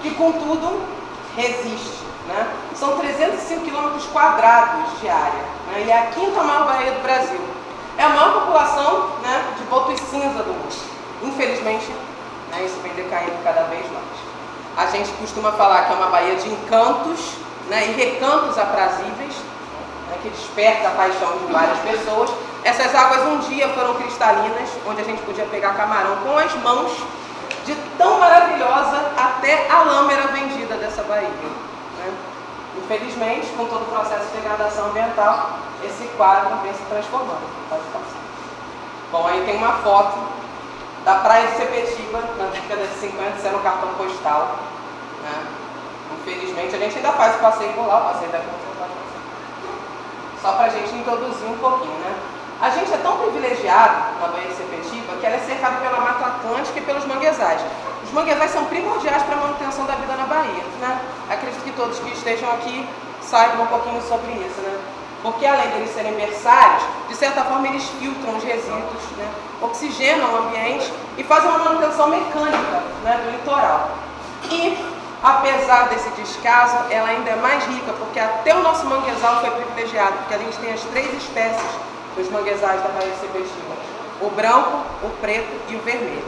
que contudo resiste, né? São 305 quilômetros quadrados de área, né? E é a quinta maior baía do Brasil. É a maior população, né, de botos cinza do mundo. Infelizmente, né, isso vem decaindo cada vez mais. A gente costuma falar que é uma baía de encantos, né, e recantos aprazíveis, né, que desperta a paixão de várias pessoas. Essas águas um dia foram cristalinas, onde a gente podia pegar camarão com as mãos, de tão maravilhosa até a lama era vendida dessa baía, né? Infelizmente, com todo o processo de degradação ambiental, esse quadro vem se transformando. Pode passar. Bom, aí tem uma foto da praia de Sepetiba, na década de 50, sendo um cartão postal, né? Infelizmente, a gente ainda faz o passeio por lá, o passeio da só para a gente introduzir um pouquinho, né? A gente é tão privilegiado na Baía de Sepetiba que ela é cercada pela Mata Atlântica e pelos manguezais. Os manguezais são primordiais para a manutenção da vida na Bahia, né? Acredito que todos que estejam aqui saibam um pouquinho sobre isso, né? Porque além deles serem berçários, de certa forma eles filtram os resíduos, né? Oxigenam o ambiente e fazem uma manutenção mecânica, né, do litoral. E, apesar desse descaso, ela ainda é mais rica, porque até o nosso manguezal foi privilegiado, porque a gente tem as 3 espécies dos manguezais da Baía de Sepetiba: o branco, o preto e o vermelho.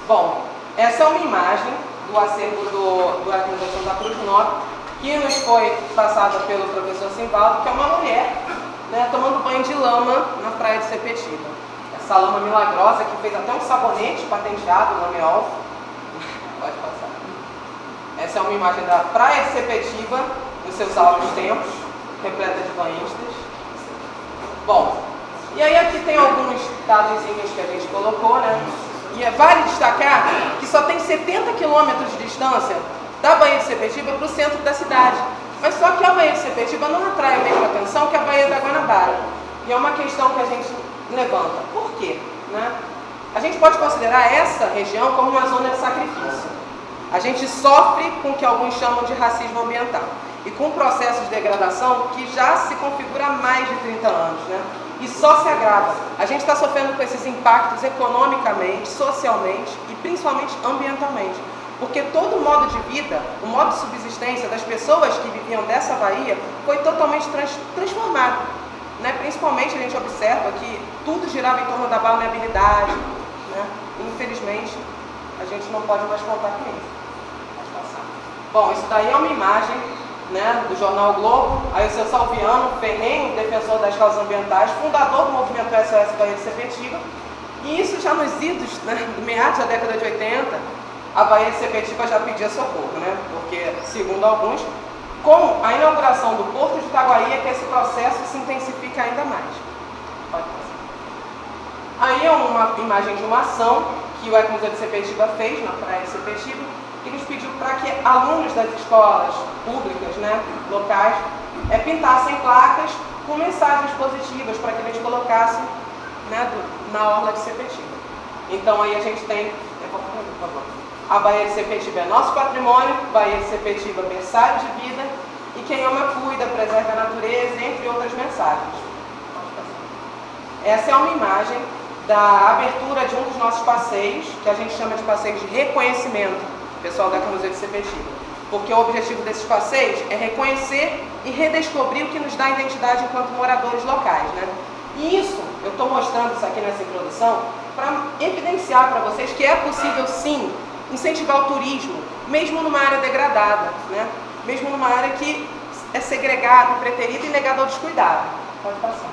Bom, essa é uma imagem do acervo do Arquivo da Cruz Nobre, que nos foi passada pelo professor Simvaldo, que é uma mulher, né, tomando banho de lama na praia de Sepetiba. Essa lama milagrosa que fez até um sabonete patenteado, Lameol. Pode passar. Essa é uma imagem da praia de Sepetiba, nos seus áureos tempos, repleta de banhistas. Bom, e aí aqui tem alguns dadozinhos que a gente colocou, né? E vale destacar que só tem 70 quilômetros de distância da Baía de Sepetiba para o centro da cidade. Mas só que a Baía de Sepetiba não atrai a mesma atenção que a Baía da Guanabara. E é uma questão que a gente levanta. Por quê? Né? A gente pode considerar essa região como uma zona de sacrifício. A gente sofre com o que alguns chamam de racismo ambiental. E com um processo de degradação que já se configura há mais de 30 anos, né? E só se agrava. A gente está sofrendo com esses impactos economicamente, socialmente e principalmente ambientalmente. Porque todo o modo de vida, o modo de subsistência das pessoas que viviam dessa baía foi totalmente transformado, né? Principalmente a gente observa que tudo girava em torno da balneabilidade, né? Infelizmente, a gente não pode mais contar com isso. Pode passar. Bom, isso daí é uma imagem, né, do jornal o Globo. Aí o seu Salviano, ferrenho defensor das causas ambientais, fundador do movimento SOS Baía de Sepetiba. E isso já nos idos, né, meados da década de 80, a Baía de Sepetiba já pedia socorro, né? Porque, segundo alguns, com a inauguração do Porto de Itaguaí é que esse processo se intensifica ainda mais. Pode passar. Aí é uma imagem de uma ação que o Ecomuseu de Sepetiba fez na praia de Sepetiba, que nos pediu para que alunos das escolas públicas, né, locais, pintassem placas com mensagens positivas para que eles colocassem, né, na orla de Sepetiba. Então aí a gente tem, por favor, a Baía de Sepetiba é nosso patrimônio, Baía de Sepetiba berçário de vida, e quem ama cuida, preserva a natureza, entre outras mensagens. Essa é uma imagem da abertura de um dos nossos passeios, que a gente chama de passeios de reconhecimento, pessoal da Ecomuseu de Sepetiba. Porque o objetivo desses passeios é reconhecer e redescobrir o que nos dá identidade enquanto moradores locais, né? E isso, eu estou mostrando isso aqui nessa introdução, para evidenciar para vocês que é possível sim incentivar o turismo, mesmo numa área degradada, né? Mesmo numa área que é segregada, preterida e negada ao descuidado. Pode passar.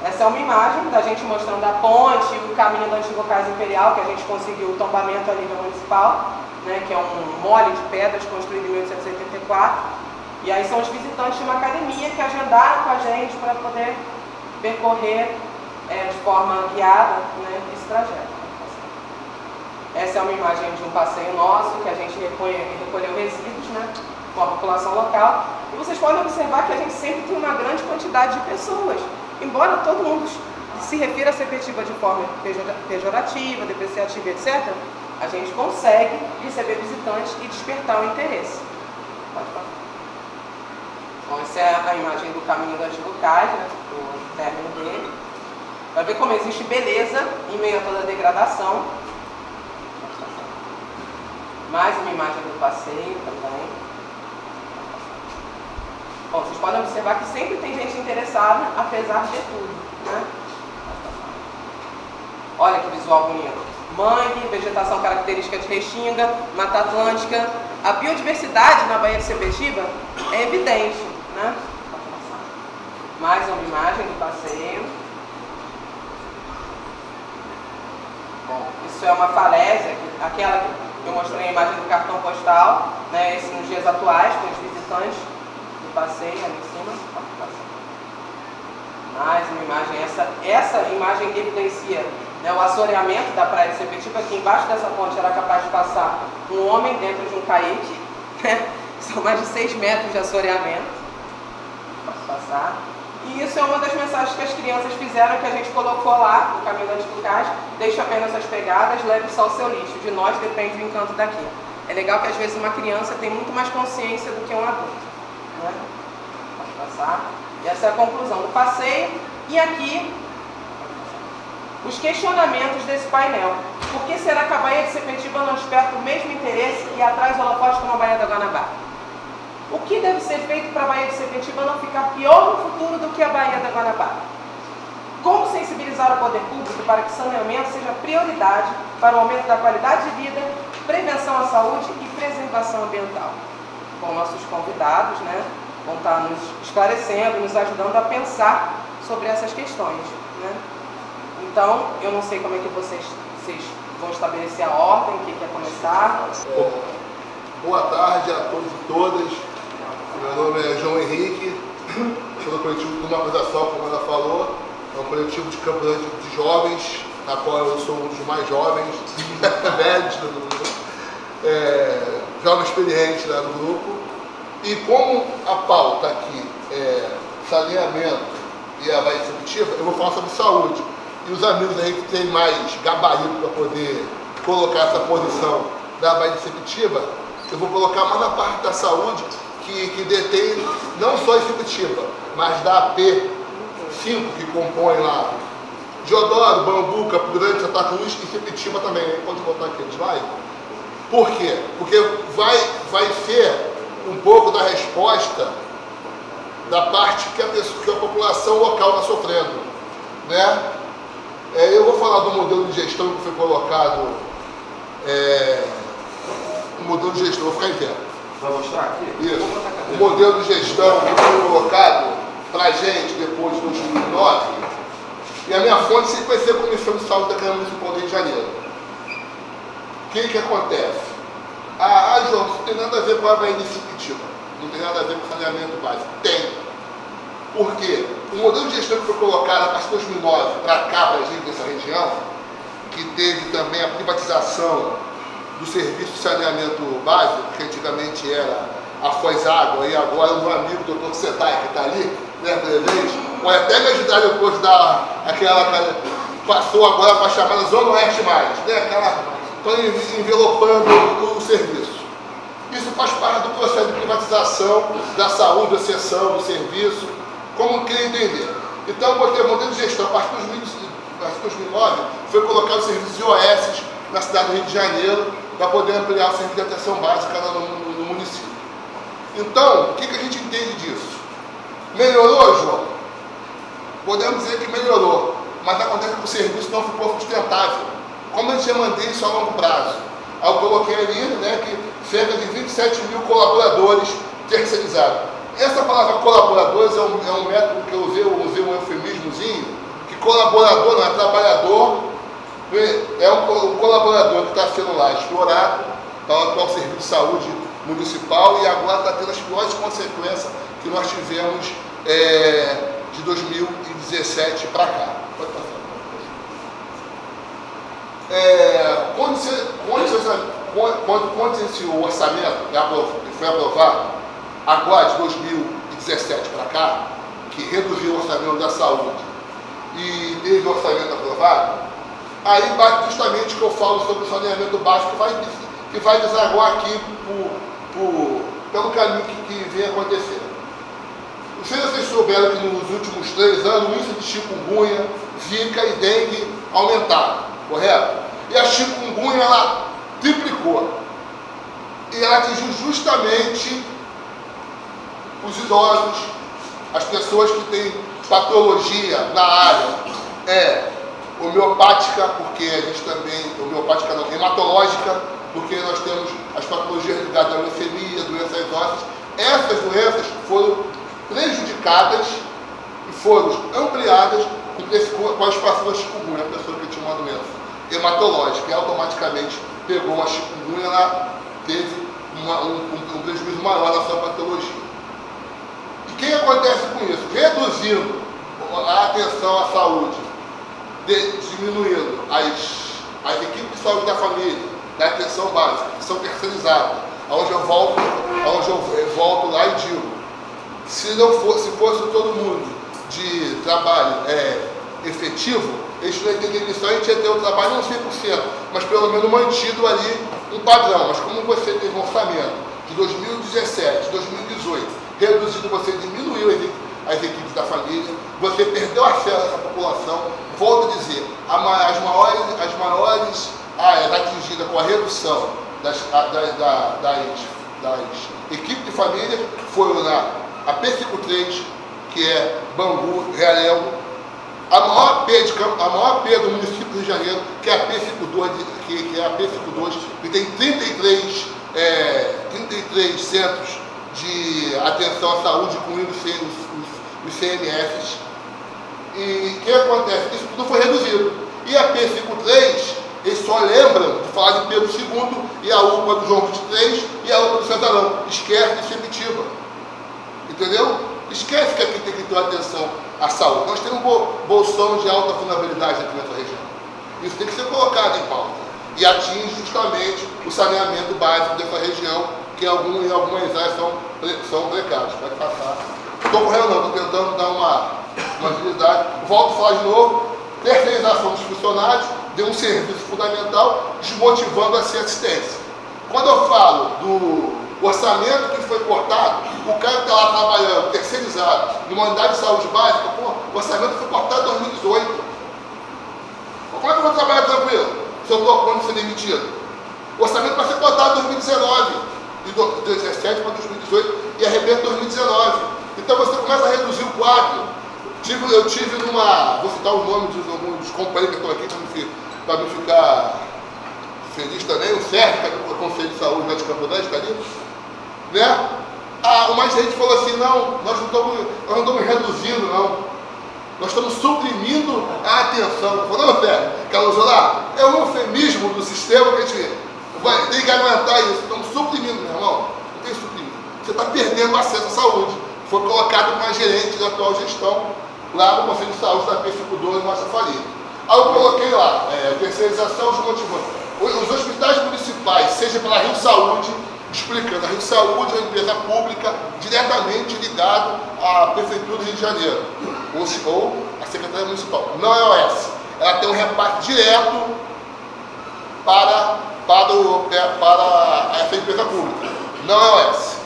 Essa é uma imagem da gente mostrando a ponte, o caminho do antigo Cais Imperial, que a gente conseguiu o tombamento a nível municipal, né, que é um mole de pedras construído em 1884. E aí são os visitantes de uma academia que agendaram com a gente para poder percorrer de forma guiada, né, esse trajeto. Essa é uma imagem de um passeio nosso, que a gente recolheu resíduos, né, com a população local. E vocês podem observar que a gente sempre tem uma grande quantidade de pessoas. Embora todo mundo se refira a Sepetiba de forma pejorativa, depreciativa, etc., a gente consegue receber visitantes e despertar o interesse. Pode falar. Bom, essa é a imagem do caminho do antigo cais, né, do término dele. Vai ver como existe beleza em meio a toda a degradação. Mais uma imagem do passeio também. Bom, vocês podem observar que sempre tem gente interessada, apesar de tudo, né? Olha que visual bonito. Mangue, vegetação característica de Restinga, Mata Atlântica. A biodiversidade na Baía de Sepetiba é evidente, né? Mais uma imagem do passeio. Bom, isso é uma falésia, aquela que eu mostrei a imagem do cartão postal, né? Esse nos dias atuais, com os visitantes do passeio ali em cima. Mais uma imagem, essa imagem evidencia, né, o assoreamento da praia de Sepetiba, que embaixo dessa ponte era capaz de passar um homem dentro de um caique, né? São mais de 6 metros de assoreamento. Posso passar. E isso é uma das mensagens que as crianças fizeram, que a gente colocou lá no Caminho das Tucás: deixe apenas as pegadas, leve só o seu lixo, de nós depende o encanto daqui. É legal que às vezes uma criança tem muito mais consciência do que um adulto, né? Pode passar. E essa é a conclusão do passeio. E aqui, os questionamentos desse painel. Por que será que a Baía de Sepetiba não desperta o mesmo interesse e atrai os holofotes como a Baía da Guanabara? O que deve ser feito para a Baía de Sepetiba não ficar pior no futuro do que a Baía da Guanabara? Como sensibilizar o poder público para que saneamento seja prioridade para o aumento da qualidade de vida, prevenção à saúde e preservação ambiental? Com nossos convidados, né, vão estar nos esclarecendo, nos ajudando a pensar sobre essas questões, né? Então, eu não sei como é que vocês vão estabelecer a ordem, o que quer começar. Boa tarde a todos e todas. Meu nome é João Henrique, sou do coletivo de uma coisa só, como ela falou. É um coletivo de Campo Grande de jovens, na qual eu sou um dos mais jovens, velhos do grupo, jovem experiente lá no grupo. E como a pauta aqui é saneamento e a Baía de Sepetiba, eu vou falar sobre saúde. E os amigos aí que têm mais gabarito para poder colocar essa posição da Baía de Sepetiba, eu vou colocar mais na parte da saúde, que detém não só em Sepetiba, mas da AP5, que compõe lá Deodoro, Bangu, Campo Grande, Santa Cruz e Sepetiba também. Pode botar aqui o slide. Por quê? Porque vai ser um pouco da resposta da parte que a população local está sofrendo, né? Eu vou falar do modelo de gestão que foi colocado, o modelo de gestão, vou ficar em pé. Vai mostrar aqui? Isso. O modelo de gestão que foi colocado para a gente depois de 2009, e a minha fonte sempre vai ser a Comissão de Saúde da Câmara Municipal do Rio de Janeiro. O que acontece? João, isso não tem nada a ver com a Baía de Sepetiba, não tem nada a ver com saneamento básico. Tem. Por quê? O modelo de gestão que foi colocado a partir de 2009 para cá, para a gente dessa região, que teve também a privatização do serviço de saneamento básico, que antigamente era a Foz Água, e agora o meu amigo Dr. Sedai, que está ali, né, presente, pode até me ajudar depois da aquela passou agora para a chamada Zona Oeste Mais, né, aquela envelopando o serviço. Isso faz parte do processo de privatização da saúde, da seção, do serviço, como queria entender. Então, o modelo de gestão, a partir de 2009, foi colocado o serviço de OS na cidade do Rio de Janeiro, para poder ampliar o serviço de atenção básica no município. Então, o que a gente entende disso? Melhorou, João? Podemos dizer que melhorou, mas acontece que o serviço não ficou sustentável. Como a gente ia manter isso a longo prazo? Aí eu coloquei ali, né, que cerca de 27 mil colaboradores terceirizados. Essa palavra colaboradores é um método que eu usei um eufemismozinho, que colaborador não é trabalhador, é um colaborador que está sendo lá explorado para o atual serviço de saúde municipal e agora está tendo as piores consequências que nós tivemos de 2017 para cá. Pode passar. Quando esse orçamento foi aprovado, agora de 2017 para cá, que reduziu o orçamento da saúde e teve o orçamento aprovado, aí bate justamente o que eu falo sobre o saneamento básico, que vai desaguar aqui pelo caminho que vem acontecendo. Não sei se vocês souberam que nos últimos 3 anos o índice de chikungunya, zika e dengue aumentaram, correto? E a chikungunya, ela triplicou. E ela atingiu justamente os idosos, as pessoas que têm patologia na área homeopática, porque a gente também, homeopática não, hematológica, porque nós temos as patologias ligadas à leucemia, doenças ósseas. Essas doenças foram prejudicadas e foram ampliadas com a expansão da chikungunya, a pessoa que tinha uma doença hematológica e automaticamente pegou uma chikungunya, ela teve um prejuízo maior na sua patologia. E o que acontece com isso? Reduzindo a atenção à saúde, diminuindo as equipes de saúde da família, da atenção básica, que são terceirizadas, onde eu volto lá e digo, se fosse todo mundo de trabalho efetivo, eles não iam ter demissão, a gente ia ter o trabalho não 100%, mas pelo menos mantido ali um padrão. Mas como você teve um orçamento de 2017, 2018, reduzido, você diminuiu as equipes da família, você perdeu acesso a essa população. Volto a dizer, as maiores áreas atingidas com a redução das equipes de família foram a P53, que é Bangu, Realengo, a maior P do município do Rio de Janeiro, que é a P52, que tem 33 centros de atenção à saúde, incluindo os CMS. E o que acontece? Isso tudo foi reduzido. E a P53, eles só lembram de falar de Pedro II e a UPA do João 23 e a UPA do Cesarão. Esquece de Sepitiba. Entendeu? Esquece que aqui tem que ter atenção à saúde. Nós temos um bolsão de alta vulnerabilidade aqui nessa região. Isso tem que ser colocado em pauta. E atinge justamente o saneamento básico dessa região, que em algumas áreas são precários. Pode passar. Estou correndo não, estou tentando dar uma agilidade. Volto a falar de novo. Terceirização dos funcionários deu um serviço fundamental, desmotivando a ser assistência. Quando eu falo do orçamento que foi cortado, o cara que está lá trabalhando, terceirizado, numa unidade de saúde básica, o orçamento foi cortado em 2018. Como é que eu vou trabalhar tranquilo se eu estou a ponto de ser demitido? O orçamento vai ser cortado em 2019, de 2017 para 2018 e arrebenta em 2019. Então você começa a reduzir o quadro. Eu tive vou citar o nome dos companheiros que estão aqui para não ficar feliz também, o Sérgio, que é do Conselho de Saúde lá de Campo Grande, está ali, né? Uma gente falou assim, não, nós não estamos reduzindo, não. Nós estamos suprimindo a atenção. Eu falei, não, Sérgio, Carlos Olá, é um eufemismo do sistema que a gente tem que aguentar isso. Estamos suprimindo, meu irmão. Não tem suprimido. Você está perdendo acesso à saúde. Foi colocado para a gerente da atual gestão, lá no Conselho de Saúde da P52, Nossa Faria. Aí eu coloquei lá, terceirização desmotivando. Os hospitais municipais, seja pela Rio Saúde, explicando, a Rio Saúde é uma empresa pública diretamente ligada à Prefeitura do Rio de Janeiro, ou à Secretaria Municipal. Não é OS. Ela tem um repasse direto para essa empresa pública. Não é OS.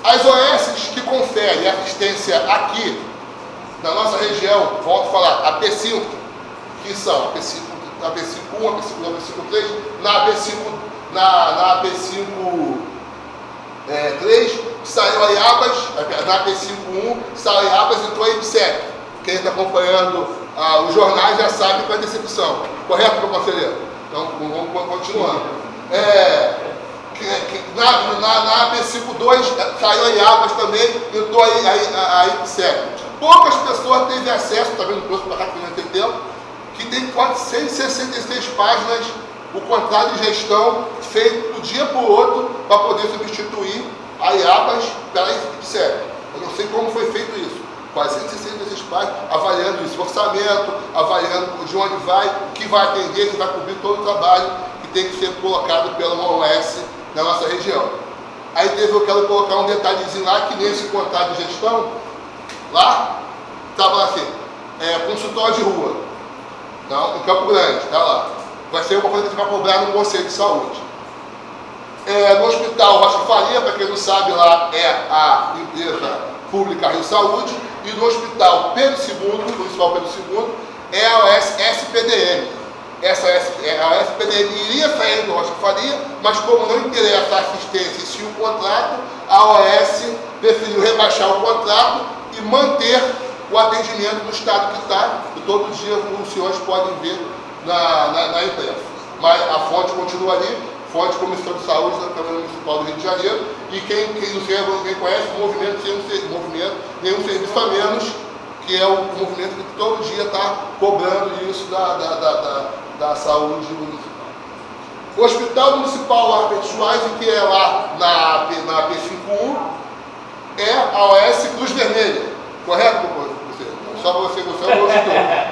As OS que conferem assistência aqui, na nossa região, volto a falar, a P5, que são a P5, a P51, a P52, a P53, na P53 saiu a IABAS, na P51 saiu a IABAS e entrou a IPSEC. Quem está acompanhando os jornais já sabe qual é a decepção. Correto, meu conselheiro? Então, vamos continuando. Na P52 saiu a IABAS também, entrou a IPSEC. Poucas pessoas teve acesso, está vendo o curso para cá que não tem tempo, que tem 466 páginas, o contrato de gestão feito do dia para o outro para poder substituir a IABAS pela IPSEC. Eu não sei como foi feito isso. 466 páginas, avaliando isso, orçamento, avaliando de onde vai, o que vai atender, que vai cobrir todo o trabalho que tem que ser colocado pela OS na nossa região. Aí eu quero colocar um detalhezinho lá, que nesse contrato de gestão, lá, estava assim, consultório de rua, então, em Campo Grande, está lá. Vai ser uma coisa que a gente vai cobrar no Conselho de Saúde. No Hospital Rocha Faria, para quem não sabe, lá é a empresa pública Rio Saúde, e no Hospital Pedro II, Municipal Pedro II, é a OS SPDM. A OAS iria sair do Rocha Faria, mas como não interessa a assistência e sim o contrato, a OAS preferiu rebaixar o contrato e manter o atendimento no estado que está, e todo dia os senhores podem ver na imprensa. Mas a fonte continua ali, fonte Comissão de Saúde da Câmara Municipal do Rio de Janeiro, e quem conhece o movimento Nenhum Serviço a Menos, que é o movimento que todo dia está cobrando isso da saúde municipal. O Hospital Municipal Albert Schweitzer, que é lá na P51, é a OAS Cruz Vermelha, correto, você? Só para você é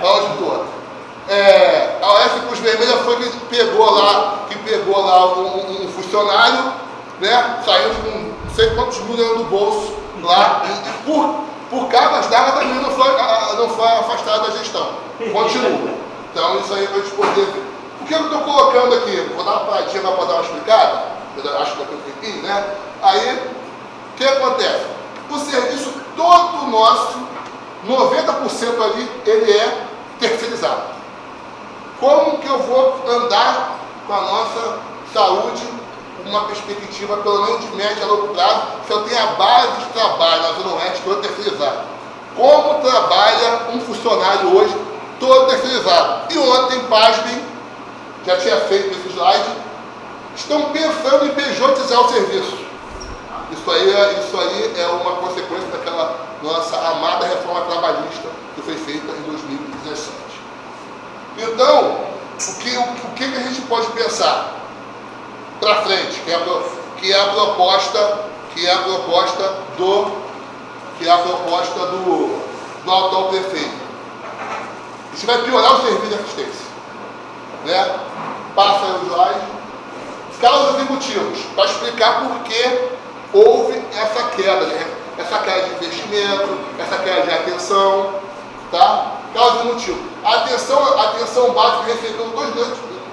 o auditor. A OAS Cruz Vermelha foi que pegou lá um funcionário, né, saindo com não sei quantos mil no bolso lá, e por cabas d'água também não foi afastado da gestão. Continua. Então isso aí vai te poder ver. O que eu estou colocando aqui? Vou dar uma paradinha para dar uma explicada, eu acho que daqui um tempinho, né? Aí, o que acontece? O serviço todo nosso, 90% ali, ele é terceirizado. Como que eu vou andar com a nossa saúde, uma perspectiva pelo menos de médio a longo prazo, se eu tenho a base de trabalho na Zona Oeste toda terceirizada? Como trabalha um funcionário hoje todo terceirizado? E ontem, pasmem, já tinha feito esse slide, estão pensando em pejotizar o serviço. Isso aí é uma consequência daquela nossa amada reforma trabalhista que foi feita em 2017. Então, o que a gente pode pensar para frente, que é a proposta do atual prefeito? A gente vai piorar o serviço de assistência, né? Passa aí o slide. Causas e motivos, para explicar por que houve essa queda, né? Essa queda de investimento, essa queda de atenção, tá? Causa e motivo. A atenção básica recebeu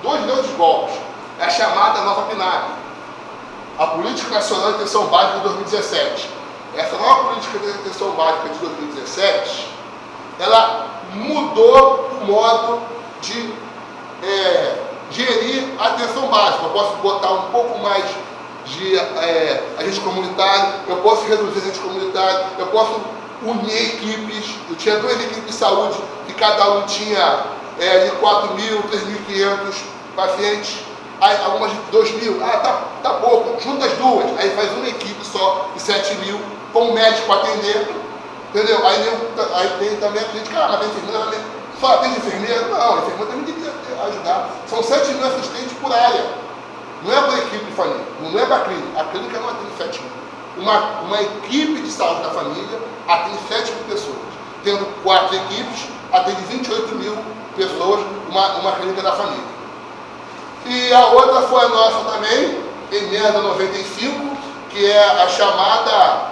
2 grandes golpes. É a chamada nova PNAD, a Política Nacional de Atenção Básica de 2017. Essa nova Política de Atenção Básica de 2017, ela mudou o modo de gerir a atenção básica. Eu posso botar um pouco mais de agente comunitário, eu posso reduzir agente comunitário, eu posso unir equipes. Eu tinha 2 equipes de saúde, que cada um tinha de 4.000, 3.500 pacientes. Aí, algumas de 2.000, tá pouco, junta as duas, aí faz uma equipe só de 7.000, com um médico para atender, entendeu? Aí tem também a crítica, mas a enfermeira só atende enfermeira? Não, a enfermeira também tem que ajudar. São 7.000 assistentes por área, não é para a equipe de família, não é para a clínica não atende 7.000. Uma equipe de saúde da família atende 7.000 pessoas, tendo 4 equipes, atende 28.000 pessoas, uma clínica da família. E a outra foi a nossa também, emenda 95, que é a chamada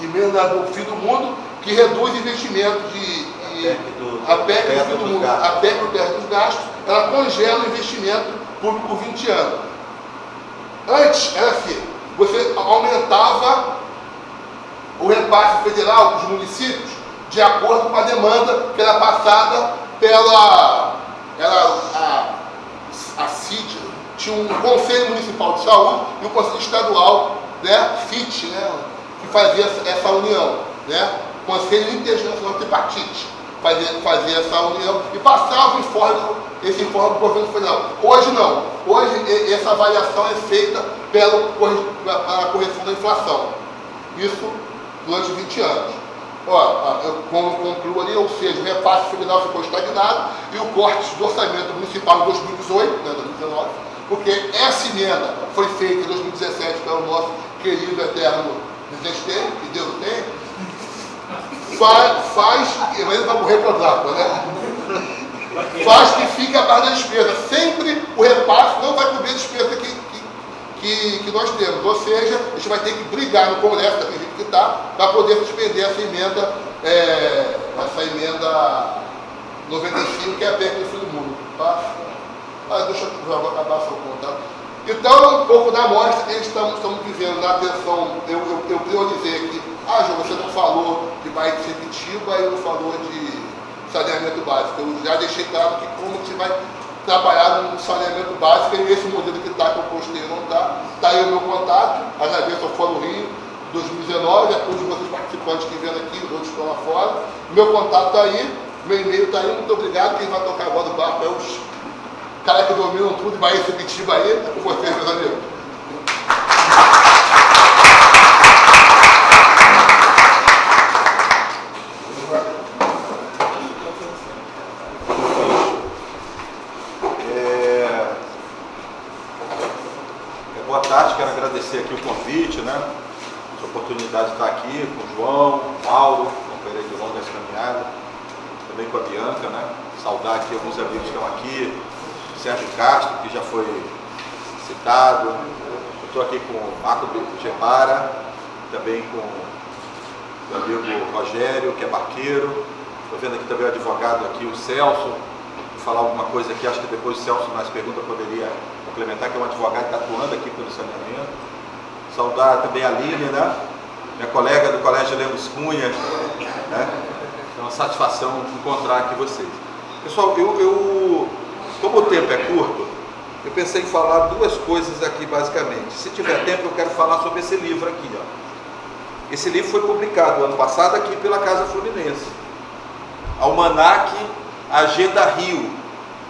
emenda do fim do mundo, que reduz investimento a PEC do fim do mundo, a PEC do teto dos gastos, ela congela o investimento público por 20 anos. Antes era assim, você aumentava o repasse federal para os municípios de acordo com a demanda que era passada a CID, tinha um Conselho Municipal de Saúde e um Conselho Estadual, né, CIT, né, que fazia essa união, né, Conselho Internacional de Hepatite, fazia essa união e passava esse informe do governo federal. Hoje não, hoje essa avaliação é feita pela correção da inflação, isso durante 20 anos. Eu concluo ali, ou seja, o repasse federal ficou estagnado e o corte do orçamento municipal em 2018, né, 2019, porque essa emenda foi feita em 2017 pelo nosso querido eterno presidente Temer, que Deus tem, mas vai morrer para o né? Faz que fique abaixo da despesa. Sempre o repasse não vai cobrir a despesa que nós temos. Ou seja, a gente vai ter que brigar no Congresso, da gente que está, para poder suspender essa emenda 95, que é a PEC do fim do mundo. Tá? Deixa eu acabar só o contato. Então, um pouco da amostra que estamos vivendo na atenção. Eu priorizei aqui. João, você não falou de bairro de Sepitiba e não falou de saneamento básico. Eu já deixei claro que como a gente vai trabalhar no saneamento básico, e esse modelo que está, que eu postei, não está. Está aí o meu contato, agradeço ao Fórum Rio 2019, a todos vocês participantes que vêm aqui, os outros estão lá fora. Meu contato está aí, meu e-mail está aí, muito obrigado. Quem vai tocar agora o barco é os caras que dominam tudo, Bahia e Sepetiba aí, é com vocês, meus amigos. Boa tarde, quero agradecer aqui o convite, né? A oportunidade de estar aqui com o João, o Mauro, companheiro de longas caminhadas, também com a Bianca, né? Saudar aqui alguns amigos que estão aqui, Sérgio Castro, que já foi citado, eu estou aqui com o Marco Gebara, também com o amigo Rogério, que é barqueiro, estou vendo aqui também o advogado aqui, o Celso, vou falar alguma coisa aqui, acho que depois o Celso nas perguntas poderia complementar, que é um advogado que está atuando aqui pelo saneamento. Saudar também a Lília, né? Minha colega do Colégio Lemos Cunha, né? É uma satisfação encontrar aqui vocês. Pessoal, como o tempo é curto, eu pensei em falar duas coisas aqui basicamente. Se tiver tempo, eu quero falar sobre esse livro aqui, ó. Esse livro foi publicado ano passado aqui pela Casa Fluminense. Almanac Agenda Rio,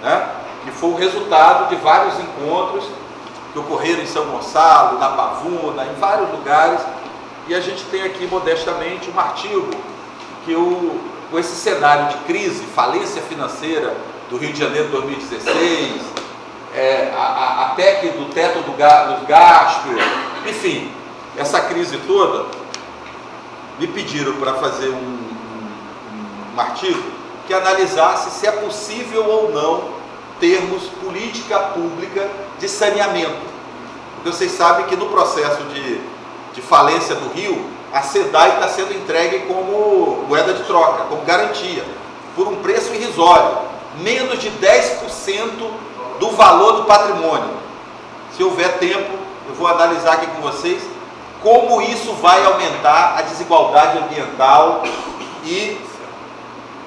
né? Que foi o resultado de vários encontros que ocorreram em São Gonçalo, na Pavuna, em vários lugares, e a gente tem aqui modestamente um artigo que com esse cenário de crise, falência financeira do Rio de Janeiro 2016, a PEC do teto dos gastos, enfim, essa crise toda, me pediram para fazer um artigo que analisasse se é possível ou não termos política pública de saneamento. Porque vocês sabem que no processo de falência do Rio, a SEDAI está sendo entregue como moeda de troca, como garantia, por um preço irrisório, menos de 10% do valor do patrimônio. Se houver tempo, eu vou analisar aqui com vocês como isso vai aumentar a desigualdade ambiental e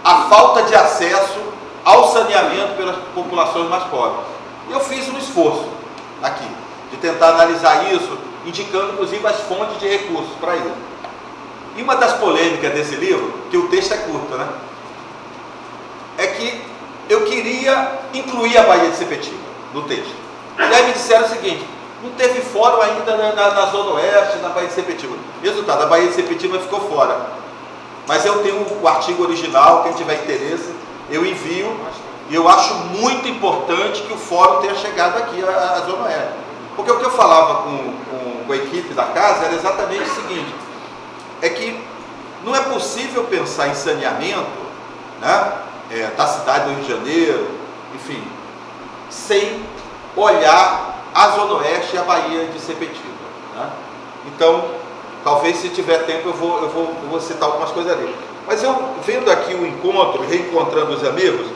a falta de acesso ao saneamento pelas populações mais pobres. Eu fiz um esforço aqui, de tentar analisar isso, indicando inclusive as fontes de recursos para isso. E uma das polêmicas desse livro, que o texto é curto, né? É que eu queria incluir a Baía de Sepetiba no texto. E aí me disseram o seguinte: não teve fórum ainda na Zona Oeste, na Baía de Sepetiba. Resultado, a Baía de Sepetiba ficou fora. Mas eu tenho o artigo original, quem tiver interesse, eu envio, e eu acho muito importante que o fórum tenha chegado aqui à Zona Oeste. Porque o que eu falava com a equipe da casa era exatamente o seguinte: é que não é possível pensar em saneamento, né, da cidade do Rio de Janeiro, enfim, sem olhar a Zona Oeste e a Baía de Sepetiba, né? Então, talvez, se tiver tempo, eu vou citar algumas coisas ali. Mas eu, vendo aqui o encontro, reencontrando os amigos,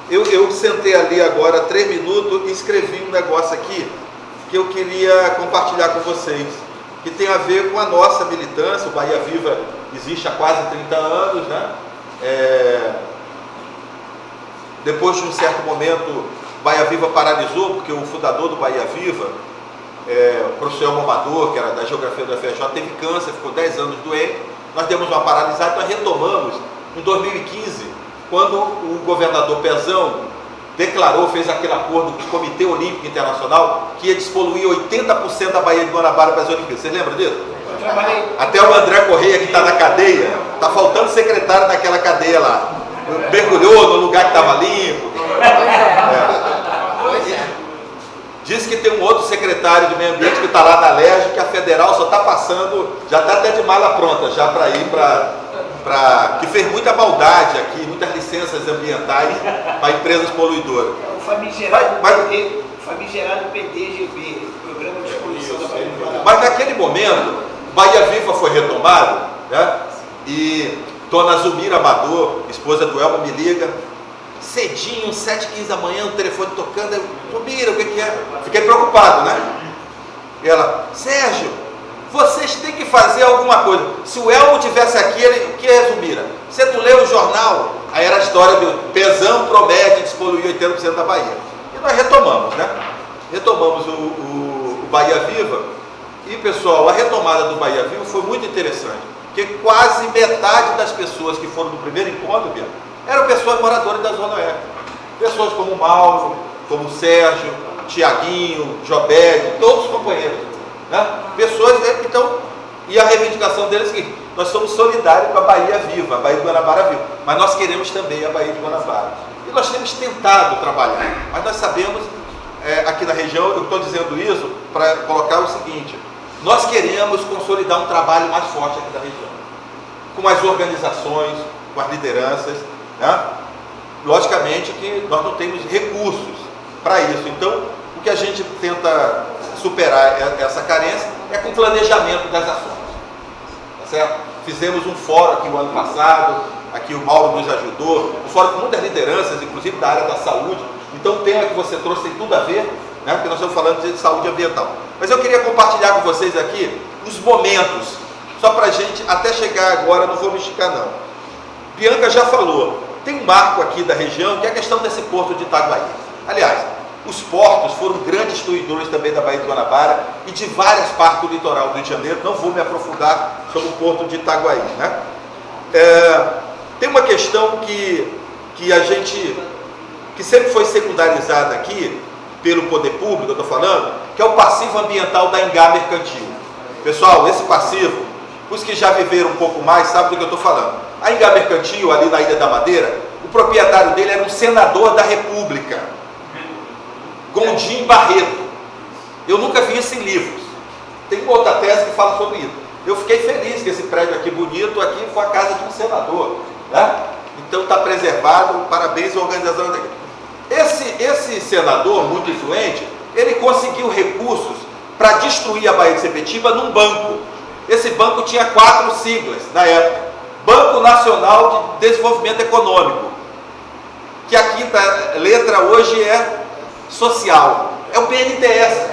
eu sentei ali agora 3 minutos e escrevi um negócio aqui que eu queria compartilhar com vocês, que tem a ver com a nossa militância. O Bahia Viva existe há quase 30 anos, né? Depois de um certo momento, Bahia Viva paralisou, porque o fundador do Bahia Viva, o professor Elmo Amador, que era da geografia do FRJ, teve câncer, ficou 10 anos doente. Nós demos uma paralisada, nós retomamos em 2015, quando o governador Pezão declarou, fez aquele acordo com o Comitê Olímpico Internacional, que ia despoluir 80% da Baía de Guanabara para as Olimpíadas. Vocês lembram disso? Eu trabalhei. Até o André Correia, que está na cadeia, está faltando secretário naquela cadeia lá. Mergulhou no lugar que estava limpo. Diz que tem um outro secretário de meio ambiente que está lá na LERJ, que a federal só está passando, já está até de mala pronta, já para ir que fez muita maldade aqui, muitas licenças ambientais para empresas poluidoras. O famigerado PDGB, Programa de Poluição da Baía do Guanabara. Mas naquele momento, Bahia Viva foi retomado, né? E Dona Zumira Amador, esposa do Elmo, me liga cedinho, 7h15 da manhã, o telefone tocando. Eu, Zumira, o que é? Fiquei preocupado, né? E ela: Sérgio, vocês têm que fazer alguma coisa. Se o Elmo tivesse aqui, o que é, Zumira? Você não leu o jornal? Aí era a história do Pezão promete despoluir 80% da Bahia. E nós retomamos, né? Retomamos o Bahia Viva. E, pessoal, a retomada do Bahia Viva foi muito interessante, porque quase metade das pessoas que foram no primeiro encontro, Bianca, eram pessoas moradoras da Zona Oeste. Pessoas como o Mauro, como o Sérgio, Tiaguinho, Jobed, todos os companheiros, né? Pessoas, então, e a reivindicação deles é o seguinte: nós somos solidários com a Bahia Viva, a Baía de Guanabara Viva, mas nós queremos também a Baía de Guanabara. E nós temos tentado trabalhar, mas nós sabemos, aqui na região, eu estou dizendo isso para colocar o seguinte: nós queremos consolidar um trabalho mais forte aqui da região, com as organizações, com as lideranças, né? Logicamente que nós não temos recursos para isso, então o que a gente tenta superar essa carência é com planejamento das ações, tá certo? Fizemos um fórum aqui o ano passado, aqui o Mauro nos ajudou, um fórum com muitas lideranças, inclusive da área da saúde. Então o tema que você trouxe tem tudo a ver, né? Porque nós estamos falando de saúde ambiental. Mas eu queria compartilhar com vocês aqui os momentos, só para a gente até chegar agora, não vou me esticar não. Bianca já falou, tem um marco aqui da região que é a questão desse porto de Itaguaí. Aliás, os portos foram grandes destruidores também da Baía de Guanabara e de várias partes do litoral do Rio de Janeiro. Não vou me aprofundar sobre o porto de Itaguaí, né? Tem uma questão que sempre foi secundarizada aqui pelo poder público, eu estou falando, que é o passivo ambiental da Engá Mercantil. Pessoal, esse passivo, os que já viveram um pouco mais sabem do que eu estou falando. A Engá Mercantil, ali na Ilha da Madeira, o proprietário dele era um senador da República, Gondim Barreto. Eu nunca vi isso em livros. Tem uma outra tese que fala sobre isso. Eu fiquei feliz que esse prédio aqui bonito, aqui foi a casa de um senador, né? Então está preservado, parabéns à organização daqui. Esse senador, muito influente, ele conseguiu recursos para destruir a Baía de Sepetiba num banco. Esse banco tinha 4 siglas na época: Banco Nacional de Desenvolvimento Econômico, que a quinta letra hoje é social, é o BNDES.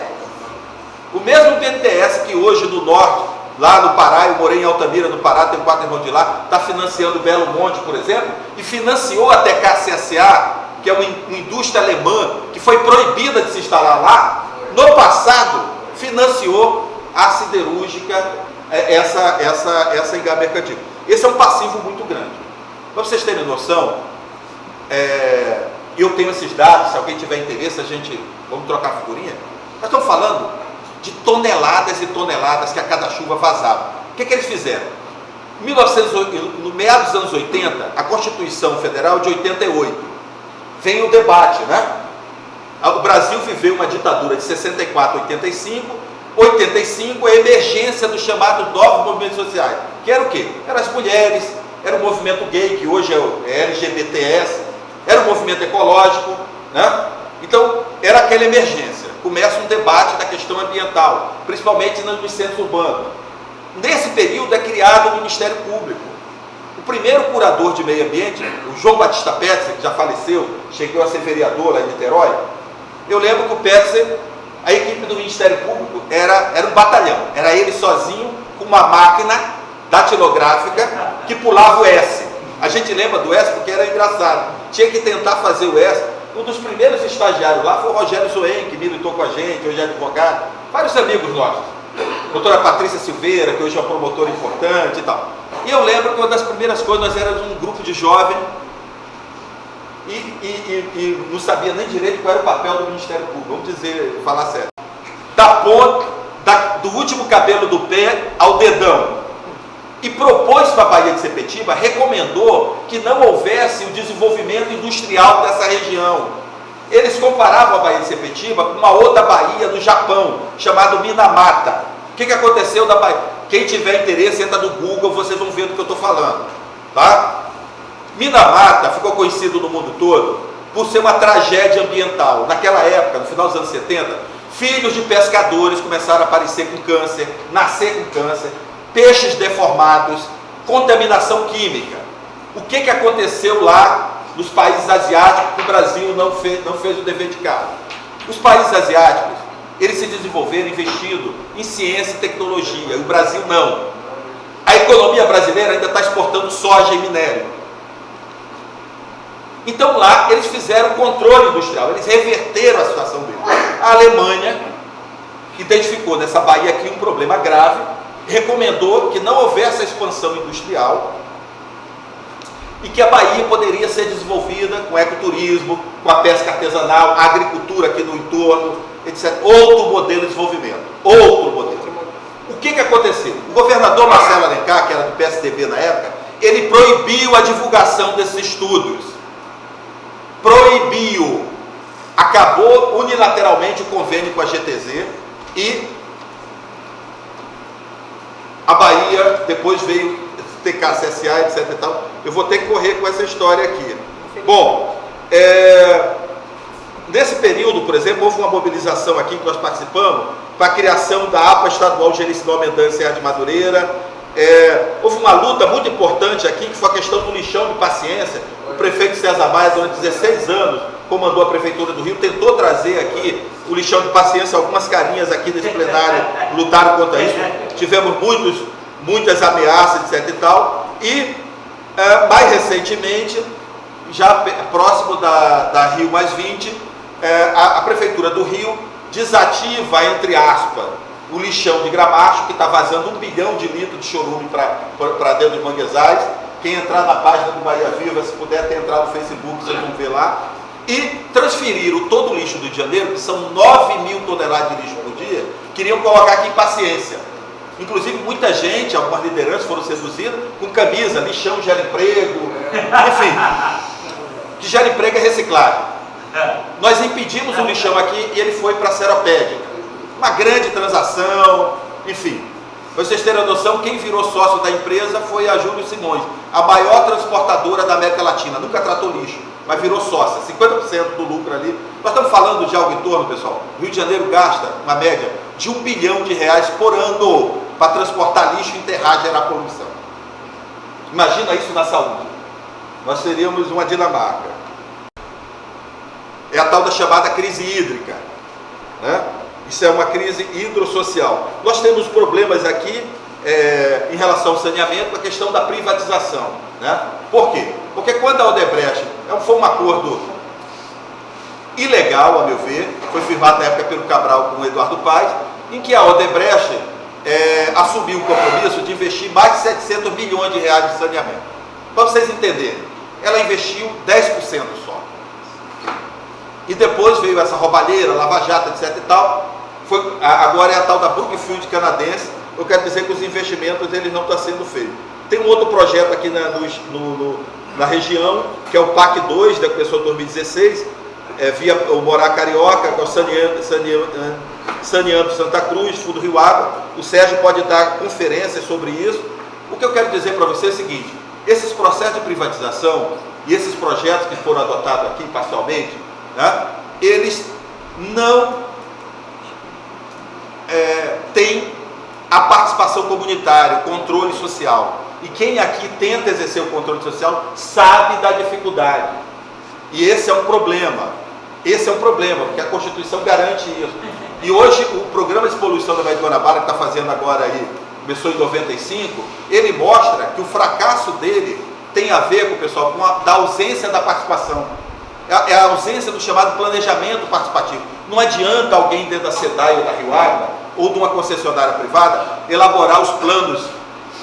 O mesmo BNDES que hoje no norte, lá no Pará, eu morei em Altamira, no Pará, tenho 4 irmãos de lá, está financiando Belo Monte, por exemplo, e financiou a TKCSA, que é uma indústria alemã que foi proibida de se instalar lá. No passado, financiou a siderúrgica, essa Engá Mercantil. Esse é um passivo muito grande. Para vocês terem noção, eu tenho esses dados, se alguém tiver interesse, vamos trocar figurinha. Nós estamos falando de toneladas e toneladas que a cada chuva vazava. O que eles fizeram? No meados dos anos 80, a Constituição Federal de 88, vem o debate, né? O Brasil viveu uma ditadura de 64 a 85, a emergência dos chamados novos movimentos sociais, que era o quê? Eram as mulheres, era o movimento gay, que hoje é LGBTS, era o movimento ecológico, né? Então, era aquela emergência. Começa um debate da questão ambiental, principalmente nos centros urbanos. Nesse período é criado o Ministério Público. O primeiro curador de meio ambiente, o João Batista Petzer, que já faleceu, chegou a ser vereador lá em Niterói. Eu lembro que o Petzer, a equipe do Ministério Público era um batalhão, era ele sozinho com uma máquina datilográfica que pulava o S. A gente lembra do S porque era engraçado, tinha que tentar fazer o S. Um dos primeiros estagiários lá foi o Rogério Zoen, que militou com a gente, hoje é advogado, vários amigos nossos. Doutora Patrícia Silveira, que hoje é uma promotora importante e tal. E eu lembro que uma das primeiras coisas, nós éramos um grupo de jovens e não sabia nem direito qual era o papel do Ministério Público, vamos falar sério. Da ponta, do último cabelo do pé ao dedão. E propôs para a Baía de Sepetiba, recomendou que não houvesse o desenvolvimento industrial dessa região. Eles comparavam a Baía de Sepetiba com uma outra baía no Japão, chamada Minamata. O que aconteceu da Baía? Quem tiver interesse, entra no Google, vocês vão ver do que eu estou falando. Tá? Minamata ficou conhecido no mundo todo por ser uma tragédia ambiental. Naquela época, no final dos anos 70, filhos de pescadores começaram a aparecer com câncer, nascer com câncer, peixes deformados, contaminação química. O que aconteceu lá nos países asiáticos que o Brasil não fez o dever de casa? Os países asiáticos, eles se desenvolveram investindo em ciência e tecnologia, o Brasil não. A economia brasileira ainda está exportando soja e minério. Então lá eles fizeram controle industrial, eles reverteram a situação deles. A Alemanha identificou nessa baía aqui um problema grave, recomendou que não houvesse a expansão industrial e que a baía poderia ser desenvolvida com ecoturismo, com a pesca artesanal, a agricultura aqui no entorno, etc. Outro modelo de desenvolvimento, outro modelo. O que aconteceu? O governador Marcelo Alencar, que era do PSDB na época, ele proibiu a divulgação desses estudos. Proibiu. Acabou unilateralmente o convênio com a GTZ e a Bahia depois veio TKCSA, etc e tal. Eu vou ter que correr com essa história aqui. Bom, nesse período, por exemplo, houve uma mobilização aqui que nós participamos para a criação da APA Estadual Gericinó Mendanha Serra de Madureira. Houve uma luta muito importante aqui, que foi a questão do lixão de paciência. O prefeito César Maia, durante 16 anos, comandou a Prefeitura do Rio, tentou trazer aqui o lixão de paciência. Algumas carinhas aqui nesse plenário lutaram contra isso. Tivemos muitas ameaças, etc e tal. E, mais recentemente, já próximo da Rio Mais 20, a Prefeitura do Rio desativa, entre aspas, o lixão de Gramacho, que está vazando 1 bilhão de litros de chorume para dentro dos manguezais. Quem entrar na página do Bahia Viva, se puder ter entrado no Facebook, vocês vão ver lá. E transferiram todo o lixo do Rio de Janeiro, que são 9.000 toneladas de lixo por dia, queriam colocar aqui em Paciência. Inclusive, muita gente, algumas lideranças foram seduzidas com camisa, lixão gera emprego, enfim, que gera emprego é reciclagem. Nós impedimos o lixão aqui e ele foi para a Seropédica. Uma grande transação, enfim. Para vocês terem a noção, quem virou sócio da empresa foi a Júlio Simões, a maior transportadora da América Latina, nunca tratou lixo, mas virou sócia, 50% do lucro ali. Nós estamos falando de algo em torno, pessoal, o Rio de Janeiro gasta, uma média, de R$1 bilhão por ano para transportar lixo, enterrar, gerar poluição. Imagina isso na saúde. Nós seríamos uma Dinamarca. É a tal da chamada crise hídrica, né? Isso é uma crise hidrossocial. Nós temos problemas aqui em relação ao saneamento, com a questão da privatização, né? Por quê? Porque quando a Odebrecht, foi um acordo ilegal, a meu ver, foi firmado na época pelo Cabral com o Eduardo Paes, em que a Odebrecht assumiu o compromisso de investir mais de 700 milhões de reais de saneamento. Para vocês entenderem, ela investiu 10% só. E depois veio essa roubalheira, Lava Jato, etc e tal. Agora é a tal da Brookfield canadense. Eu quero dizer que os investimentos eles não estão sendo feitos. Tem um outro projeto aqui na região, que é o PAC 2, que começou em 2016, via o Morá Carioca, que é o Saneando Santa Cruz, Fundo Rio Água. O Sérgio pode dar conferências sobre isso. O que eu quero dizer para você é o seguinte: esses processos de privatização e esses projetos que foram adotados aqui parcialmente, né, eles não têm a participação comunitária, o controle social. E quem aqui tenta exercer o controle social sabe da dificuldade. E esse é um problema. Esse é um problema, porque a Constituição garante isso. E hoje o programa de poluição da Baía de Guanabara, que está fazendo agora aí, começou em 95, ele mostra que o fracasso dele tem a ver, com o pessoal, com a ausência da participação. É a ausência do chamado planejamento participativo. Não adianta alguém dentro da SEDAI ou da Rio Água, ou de uma concessionária privada, elaborar os planos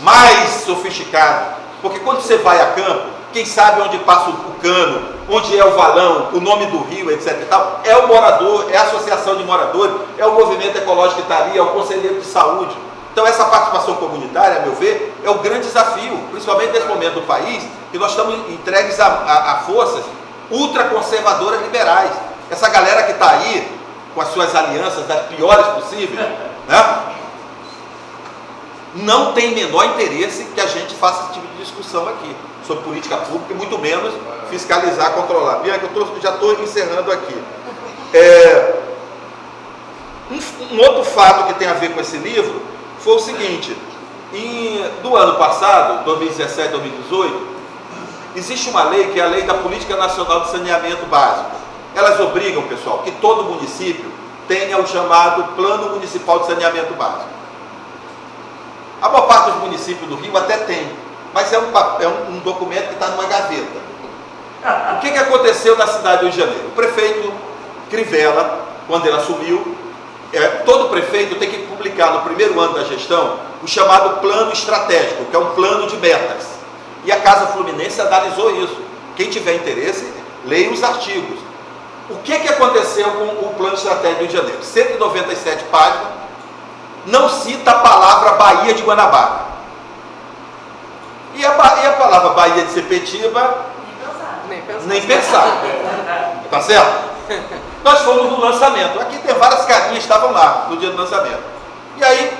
mais sofisticados. Porque quando você vai a campo, quem sabe onde passa o cano, onde é o valão, o nome do rio, etc e tal, é o morador, é a associação de moradores, é o movimento ecológico que está ali, é o conselheiro de saúde. Então essa participação comunitária, a meu ver, é o grande desafio, principalmente nesse momento do país, que nós estamos entregues a forças ultraconservadoras liberais. Essa galera que está aí, com as suas alianças das piores possíveis, né, não tem menor interesse que a gente faça esse tipo de discussão aqui, sobre política pública, e muito menos fiscalizar, controlar. Bianca, eu já estou encerrando aqui. Um outro fato que tem a ver com esse livro foi o seguinte: do ano passado, 2017, 2018, existe uma lei que é a Lei da Política Nacional de Saneamento Básico. Elas obrigam, pessoal, que todo município tenha o chamado Plano Municipal de Saneamento Básico. A maior parte dos municípios do Rio até tem, mas é um documento que está numa gaveta. O que aconteceu na cidade do Rio de Janeiro? O prefeito Crivella, quando ele assumiu, todo prefeito tem que publicar no primeiro ano da gestão o chamado plano estratégico, que é um plano de metas. E a Casa Fluminense analisou isso. Quem tiver interesse, leia os artigos. O que aconteceu com o plano estratégico do Rio de Janeiro? 197 páginas, não cita a palavra Baía de Guanabara. E a palavra Baía de Sepetiba, nem pensar. Tá certo? Nós fomos no lançamento. Aqui tem várias carinhas que estavam lá no dia do lançamento. E aí,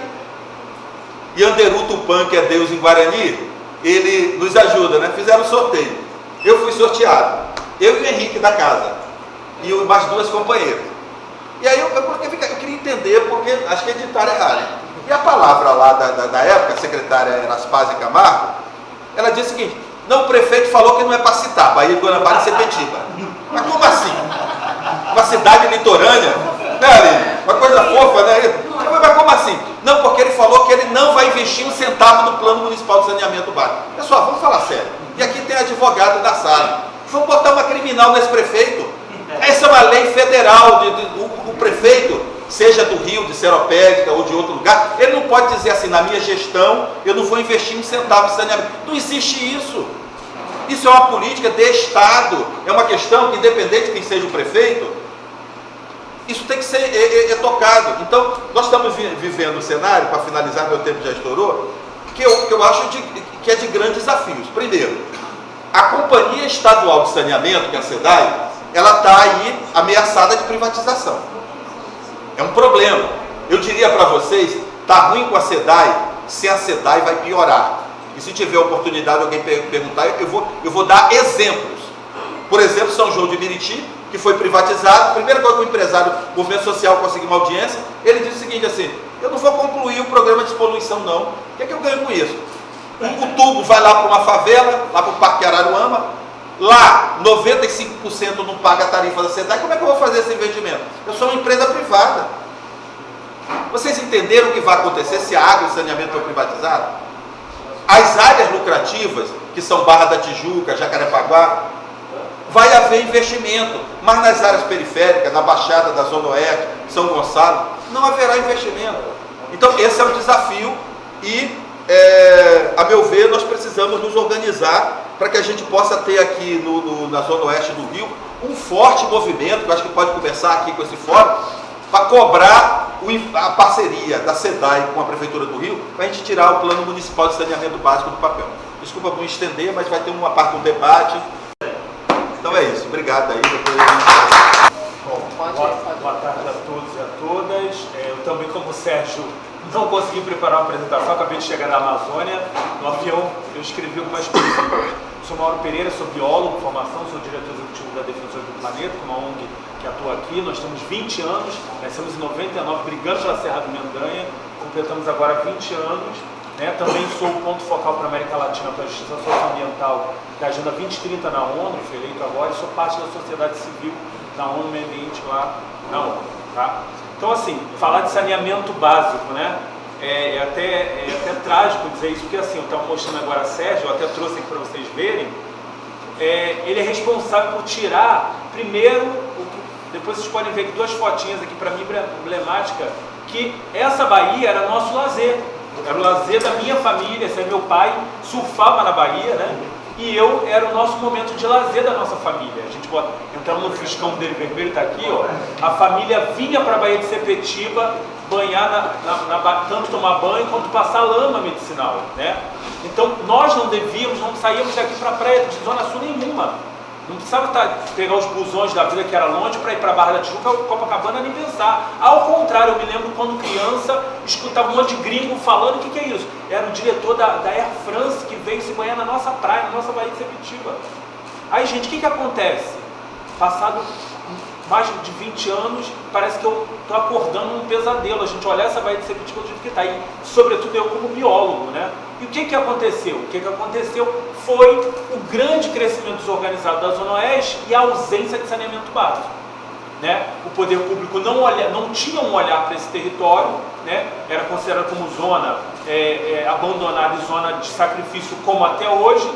Yanderu Tupã, que é Deus em Guarani, ele nos ajuda, né? Fizeram um sorteio. Eu fui sorteado. Eu e o Henrique da casa. E mais duas companheiras. E aí eu queria entender, porque acho que editaram errado. E a palavra lá da época, a secretária Eraspásia Camargo, ela disse o seguinte: não, o prefeito falou que não é para citar Baía de Guanabara e Sepetiba. Mas como assim? Uma cidade litorânea, né, Aline? Uma coisa fofa, né? Mas como assim? Não, porque ele falou que ele não vai investir um centavo no Plano Municipal de Saneamento Básico. Pessoal, vamos falar sério. E aqui tem advogado da sala. Vamos botar uma criminal nesse prefeito? Essa é uma lei federal. O prefeito, seja do Rio, de Seropédica ou de outro lugar, ele não pode dizer assim: na minha gestão eu não vou investir um centavo em saneamento. Não existe isso. Isso é uma política de Estado. É uma questão que, independente de quem seja o prefeito, isso tem que ser tocado. Então, nós estamos vivendo um cenário, para finalizar, meu tempo já estourou, que eu acho que é de grandes desafios. Primeiro, a Companhia Estadual de Saneamento, que é a SEDAI, ela está aí ameaçada de privatização. É um problema. Eu diria para vocês, está ruim com a SEDAI, se a SEDAI vai piorar. E se tiver oportunidade, alguém perguntar, eu vou dar exemplos. Por exemplo, São João de Meriti, que foi privatizado. Primeiro, quando o empresário, o movimento social conseguiu uma audiência, ele disse o seguinte assim: eu não vou concluir o programa de despoluição não. O que é que eu ganho com isso? O tubo vai lá para uma favela, lá para o Parque Araruama, lá 95% não paga a tarifa da SEDAI. Como é que eu vou fazer esse investimento? Eu sou uma empresa privada. Vocês entenderam o que vai acontecer se a água e o saneamento for privatizado? As áreas lucrativas, que são Barra da Tijuca, Jacarepaguá, vai haver investimento, mas nas áreas periféricas, na Baixada da Zona Oeste, São Gonçalo, não haverá investimento. Então esse é o desafio e, a meu ver, nós precisamos nos organizar para que a gente possa ter aqui na Zona Oeste do Rio um forte movimento, que eu acho que pode começar aqui com esse fórum, para cobrar a parceria da SEDAI com a Prefeitura do Rio, para a gente tirar o Plano Municipal de Saneamento Básico do papel. Desculpa por estender, mas vai ter uma parte do debate. Então é isso. Obrigado aí. Depois a gente... Boa tarde a todos e a todas. Eu também, como o Sérgio, não consegui preparar uma apresentação, acabei de chegar na Amazônia. No avião eu escrevi algumas coisas. Sou Mauro Pereira, sou biólogo, formação, sou diretor executivo da Defensores do Planeta, uma ONG que atua aqui. Nós temos 20 anos, nascemos em 99, brigando pela Serra do Mendanha, completamos agora 20 anos. Também sou o ponto focal para a América Latina para a Justiça Socioambiental da Agenda 2030 na ONU, fui eleito agora, e sou parte da sociedade civil da ONU Meio Ambiente lá na ONU. Tá? Então, assim, falar de saneamento básico, né? É até trágico dizer isso, porque assim, eu estava mostrando agora a Sérgio, eu até trouxe aqui para vocês verem, ele é responsável por tirar, primeiro, depois vocês podem ver aqui duas fotinhas aqui para mim emblemática, que essa baía era nosso lazer, era o lazer da minha família, esse é meu pai, surfava na baía, né? E era o nosso momento de lazer da nossa família. A gente entrava no fuscão dele vermelho, está aqui, ó. A família vinha para a Baía de Sepetiba banhar, tanto tomar banho quanto passar lama medicinal, né? Então nós não saíamos daqui para a praia de Zona Sul nenhuma. Não precisava pegar os busões da vida que era longe para ir para a Barra da Tijuca ou Copacabana nem pensar. Ao contrário, eu me lembro quando criança, escutava um monte de gringo falando, o que é isso? Era o diretor da Air France que veio se banhar na nossa praia, na nossa Baía de Sepetiba. Aí, gente, o que acontece? Passado mais de 20 anos, parece que eu estou acordando num pesadelo. A gente olhar essa Baía de Sepetiba do jeito que está aí, sobretudo eu como biólogo, né? E o que aconteceu? O que aconteceu foi o grande crescimento desorganizado da Zona Oeste e a ausência de saneamento básico, né? O poder público não tinha um olhar para esse território, né? Era considerado como zona abandonada e zona de sacrifício, como até hoje.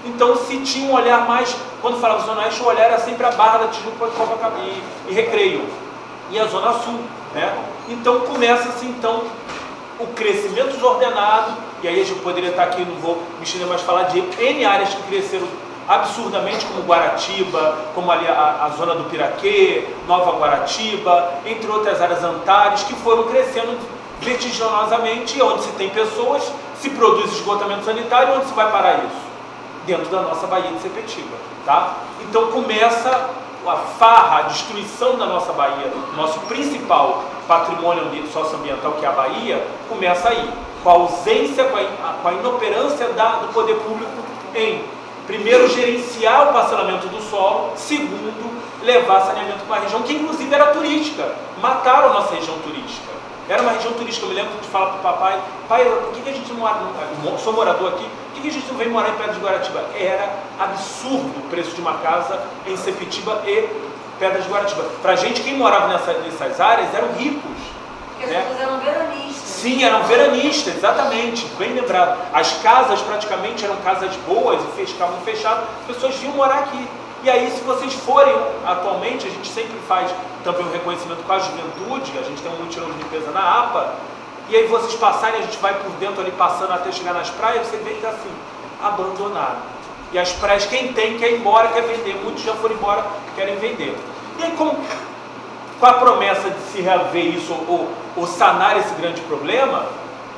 Então se tinha um olhar mais, quando falava Zona Oeste, o olhar era sempre a Barra da Tijuca e Recreio, e a Zona Sul, né? Então começa-se então o crescimento desordenado, e aí a gente poderia estar aqui, não vou me estender mais falar de N áreas que cresceram absurdamente, como Guaratiba, como ali a zona do Piraquê, Nova Guaratiba, entre outras áreas Antares, que foram crescendo vertiginosamente, e onde se tem pessoas, se produz esgotamento sanitário, onde se vai parar isso? Dentro da nossa Baía de Sepetiba, tá? Então começa a farra, a destruição da nossa Baía, nosso principal patrimônio socioambiental, que é a Baía, começa aí, com a ausência, com a inoperância do poder público em, primeiro, gerenciar o parcelamento do solo, segundo, levar saneamento para uma região que inclusive era turística. Mataram a nossa região turística. Era uma região turística. Eu me lembro de falar para o papai: pai, por que a gente não mora, sou morador aqui, por que a gente não vem morar em Pedras de Guaratiba? Era absurdo o preço de uma casa em Sepetiba e Pedras de Guaratiba. Para a gente, quem morava nessas áreas eram ricos. Porque as pessoas eram veranistas. Sim, eram veranistas, exatamente, bem lembrado. As casas praticamente eram casas boas e ficavam fechadas, as pessoas vinham morar aqui. E aí, se vocês forem, atualmente, a gente sempre faz também um reconhecimento com a juventude, a gente tem um mutirão de limpeza na APA, e aí vocês passarem, a gente vai por dentro ali, passando até chegar nas praias, você vê que está assim, abandonado. E as praias, quem tem, quer ir embora, quer vender, muitos já foram embora, querem vender. E aí, com a promessa de se rever isso ou sanar esse grande problema,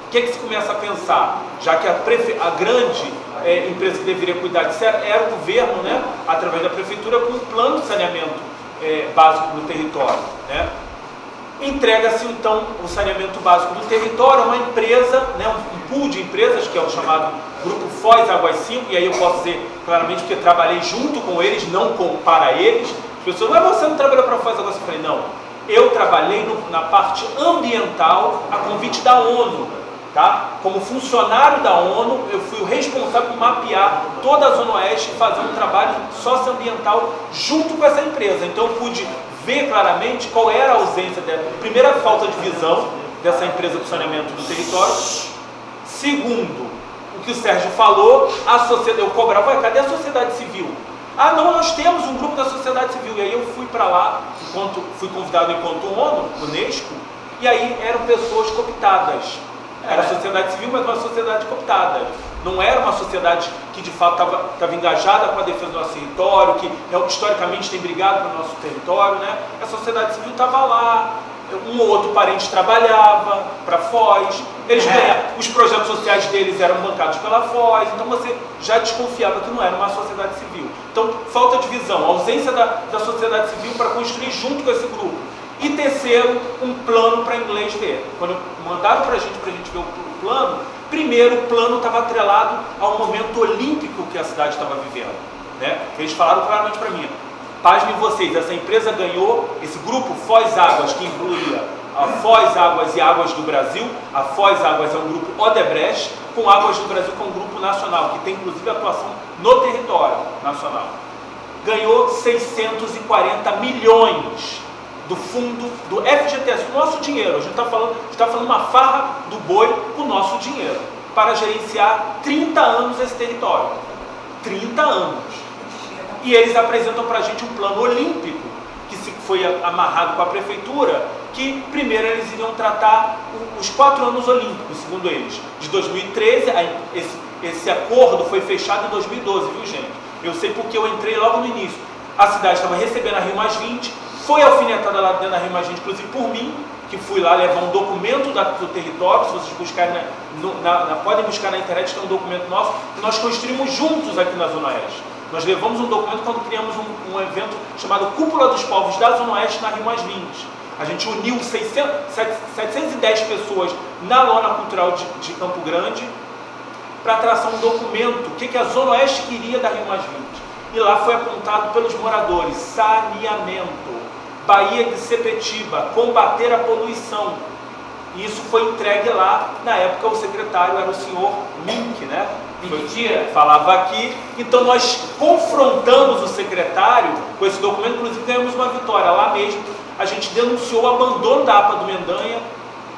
o que se começa a pensar? Já que a grande empresa que deveria cuidar disso era o governo, né, através da prefeitura, com um plano de saneamento básico do território, né? Entrega-se então o saneamento básico do território a uma empresa, né, um pool de empresas, que é o chamado Grupo Foz Águas 5, e aí eu posso dizer claramente porque trabalhei junto com eles, não para eles. As pessoas, mas você não trabalhou para a Foz Águas 5? Eu falei, não, eu trabalhei na parte ambiental a convite da ONU, tá? Como funcionário da ONU, eu fui o responsável por mapear toda a Zona Oeste e fazer um trabalho socioambiental junto com essa empresa. Então eu pude ver claramente qual era a ausência dela. Primeiro, a falta de visão dessa empresa de saneamento do território. Segundo, o que o Sérgio falou, eu cobrava, cadê a sociedade civil? Ah, não, nós temos um grupo da sociedade civil. E aí eu fui para lá, fui convidado enquanto ONU, Unesco, e aí eram pessoas cooptadas. Era a sociedade civil, mas uma sociedade cooptada. Não era uma sociedade que de fato estava engajada com a defesa do nosso território, que historicamente tem brigado pelo nosso território, né? A sociedade civil estava lá, um ou outro parente trabalhava para a Foz, eles ganhavam, os projetos sociais deles eram bancados pela Foz, então você já desconfiava que não era uma sociedade civil. Então, falta de visão, ausência da sociedade civil para construir junto com esse grupo. E terceiro, um plano para inglês ver. Quando mandaram para a gente ver o plano, primeiro o plano estava atrelado ao momento olímpico que a cidade estava vivendo, né? Eles falaram claramente para mim: pasmem vocês, essa empresa ganhou, esse grupo Foz Águas, que incluía a Foz Águas e Águas do Brasil. A Foz Águas é um grupo Odebrecht, com Águas do Brasil, que é um grupo nacional, que tem inclusive atuação no território nacional. Ganhou 640 milhões do fundo do FGTS, o nosso dinheiro. A gente está falando uma farra do boi com o nosso dinheiro, para gerenciar 30 anos esse território. 30 anos. E eles apresentam para a gente um plano olímpico, que foi amarrado com a prefeitura, que primeiro eles iriam tratar os 4 anos olímpicos, segundo eles. De 2013, esse acordo foi fechado em 2012, viu, gente? Eu sei porque eu entrei logo no início. A cidade estava recebendo a Rio+20, foi alfinetada lá dentro da Rio+20, inclusive por mim, que fui lá levar um documento do território. Se vocês buscarem, podem buscar na internet, tem um documento nosso, que nós construímos juntos aqui na Zona Oeste. Nós levamos um documento quando criamos um evento chamado Cúpula dos Povos da Zona Oeste na Rio+20. A gente uniu 710 pessoas na Lona Cultural de Campo Grande para traçar um documento, o que a Zona Oeste queria da Rio+20. E lá foi apontado pelos moradores: saneamento, Baía de Sepetiba, combater a poluição. E isso foi entregue lá, na época o secretário era o senhor Mink, né? Mentira! Falava aqui. Então nós confrontamos o secretário com esse documento, inclusive ganhamos uma vitória. Lá mesmo a gente denunciou o abandono da APA do Mendanha,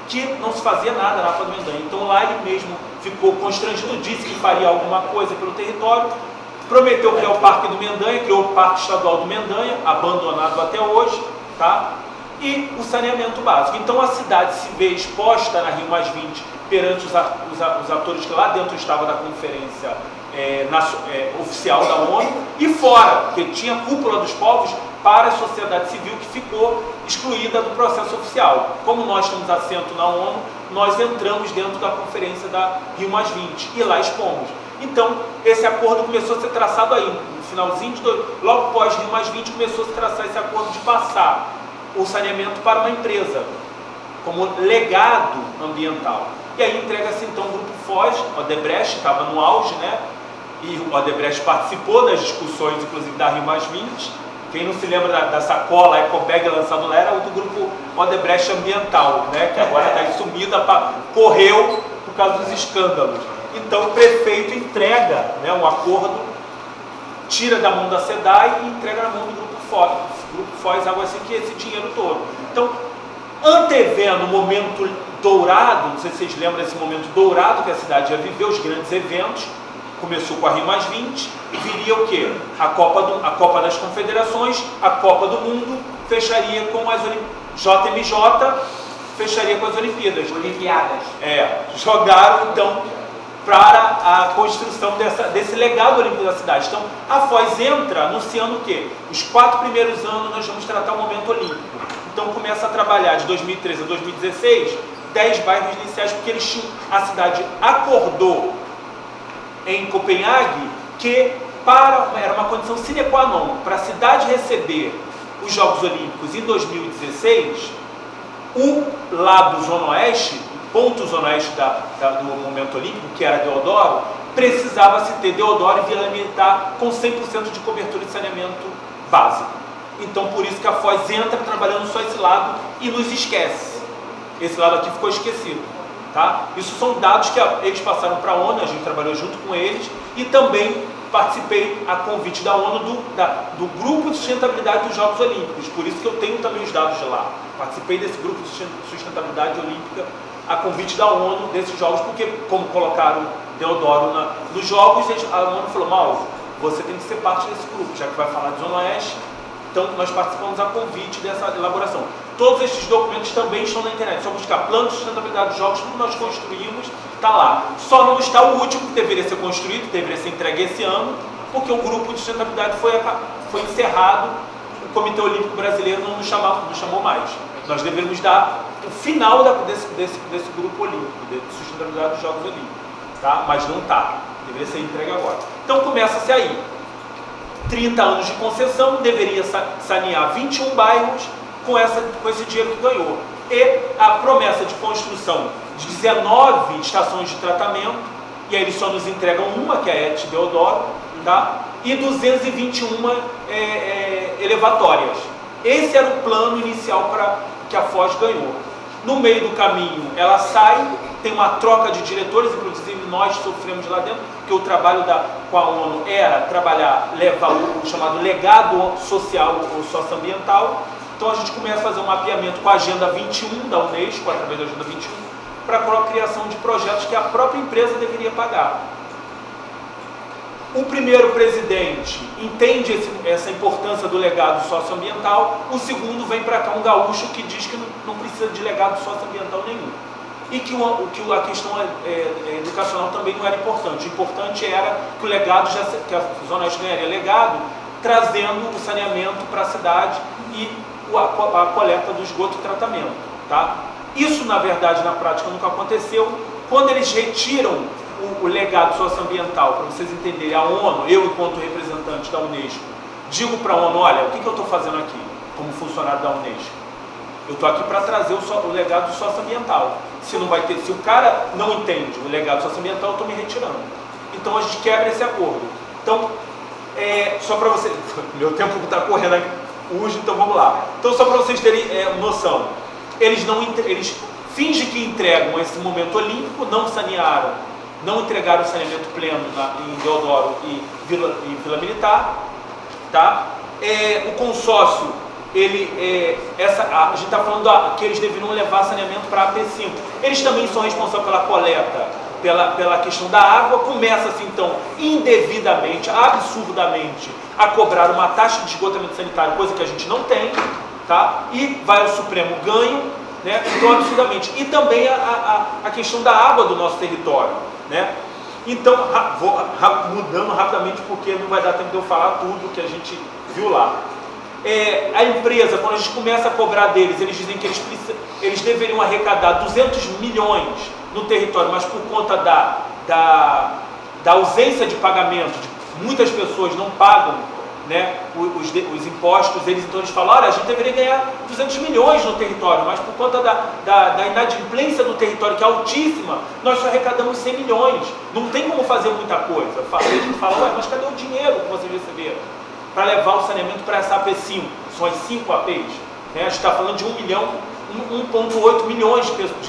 que não se fazia nada na APA do Mendanha. Então lá ele mesmo ficou constrangido, disse que faria alguma coisa pelo território. Prometeu criar o Parque do Mendanha, criou o Parque Estadual do Mendanha, abandonado até hoje, tá? E o saneamento básico. Então a cidade se vê exposta na Rio+20 perante os atores que lá dentro estavam da conferência oficial da ONU e fora, porque tinha cúpula dos povos para a sociedade civil que ficou excluída do processo oficial. Como nós temos assento na ONU, nós entramos dentro da conferência da Rio+20 e lá expomos. Então, esse acordo começou a ser traçado aí, no finalzinho logo após Rio+20 começou a se traçar esse acordo de passar o saneamento para uma empresa, como legado ambiental. E aí entrega-se então o Grupo Foz, Odebrecht estava no auge, né? E o Odebrecht participou das discussões, inclusive da Rio+20. Quem não se lembra da sacola Ecobag lançada lá era o do Grupo Odebrecht Ambiental, né? Que agora está sumida, correu por causa dos escândalos. Então o prefeito entrega, né, um acordo, tira da mão da SEDAI e entrega na mão do Grupo Foz. Grupo Foz, algo assim, que esse dinheiro todo. Então, antevendo o momento dourado, não sei se vocês lembram desse momento dourado que a cidade ia viver, os grandes eventos, começou com a Rio+20, viria o quê? A Copa das Confederações, a Copa do Mundo, fecharia com as JMJ, fecharia com as Olimpíadas. Olimpiadas. Jogaram então para a construção desse legado olímpico da cidade. Então, a Foz entra anunciando o quê? Os 4 primeiros anos nós vamos tratar o momento olímpico. Então, começa a trabalhar de 2013 a 2016, 10 bairros iniciais, porque a cidade acordou em Copenhague que era uma condição sine qua non para a cidade receber os Jogos Olímpicos em 2016, o lado Zona Oeste, ponto Zona Oeste do momento olímpico, que era Deodoro, precisava se ter Deodoro e Vila Militar com 100% de cobertura de saneamento básico. Então, por isso que a Foz entra trabalhando só esse lado e nos esquece. Esse lado aqui ficou esquecido. Tá? Isso são dados que eles passaram para a ONU, a gente trabalhou junto com eles e também participei a convite da ONU do Grupo de Sustentabilidade dos Jogos Olímpicos, por isso que eu tenho também os dados de lá. Participei desse Grupo de Sustentabilidade Olímpica a convite da ONU desses Jogos, porque como colocaram Deodoro nos Jogos, a ONU falou, Mauro, você tem que ser parte desse grupo, já que vai falar de Zona Oeste. Então, nós participamos a convite dessa elaboração. Todos esses documentos também estão na internet. Só buscar plano de sustentabilidade dos jogos, tudo nós construímos, está lá. Só não está o último, que deveria ser construído, deveria ser entregue esse ano, porque o grupo de sustentabilidade foi encerrado, o Comitê Olímpico Brasileiro não nos chamou mais. Nós deveríamos dar o final desse grupo olímpico, de sustentabilidade dos Jogos Olímpicos. Tá? Mas não está. Deveria ser entregue agora. Então, começa-se aí. 30 anos de concessão, deveria sanear 21 bairros com esse dinheiro que ganhou. E a promessa de construção de 19 estações de tratamento, e aí eles só nos entregam uma, que é a ET Deodoro, tá? E 221 elevatórias. Esse era o plano inicial que a Foz ganhou. No meio do caminho, ela sai, tem uma troca de diretores, inclusive nós sofremos lá dentro, porque o trabalho com a ONU era levar o chamado legado social ou socioambiental. Então a gente começa a fazer um mapeamento com a Agenda 21 da Unesco, através da Agenda 21, para a criação de projetos que a própria empresa deveria pagar. O primeiro presidente entende essa importância do legado socioambiental, o segundo vem para cá um gaúcho que diz que não precisa de legado socioambiental nenhum. E que a questão educacional também não era importante. O importante era que o legado, que a Zona Oeste ganharia legado, trazendo o saneamento para a cidade e a coleta do esgoto e tratamento. Tá? Isso, na verdade, na prática nunca aconteceu. Quando eles retiram o legado socioambiental, para vocês entenderem, a ONU, eu enquanto representante da Unesco, digo para a ONU, olha, o que eu estou fazendo aqui, como funcionário da Unesco? Eu estou aqui para trazer o legado socioambiental. Se o cara não entende o legado socioambiental, eu estou me retirando. Então a gente quebra esse acordo. Então, só para vocês, meu tempo está correndo aqui, então vamos lá. Então, só para vocês terem noção, eles fingem que entregam esse momento olímpico, não sanearam, não entregaram o saneamento pleno em Deodoro e Vila Militar, tá? O consórcio, a gente está falando que eles deveriam levar saneamento para a AP5. Eles também são responsáveis pela coleta pela questão da água, começa-se então indevidamente, absurdamente, a cobrar uma taxa de esgotamento sanitário, coisa que a gente não tem, tá? E vai ao Supremo ganho, né? Então absurdamente. E também a questão da água do nosso território, né? Então, vou mudando rapidamente porque não vai dar tempo de eu falar tudo que a gente viu lá. A empresa, quando a gente começa a cobrar deles, eles dizem que eles deveriam arrecadar 200 milhões no território, mas por conta da ausência de pagamento, muitas pessoas não pagam, né, os impostos, então eles falam, olha, a gente deveria ganhar 200 milhões no território, mas por conta da inadimplência do território, que é altíssima, nós só arrecadamos 100 milhões, não tem como fazer muita coisa. A gente fala, ué, mas cadê o dinheiro que vocês receberam para levar o saneamento para essa AP5? São as 5 APs, né? A gente está falando de 1,8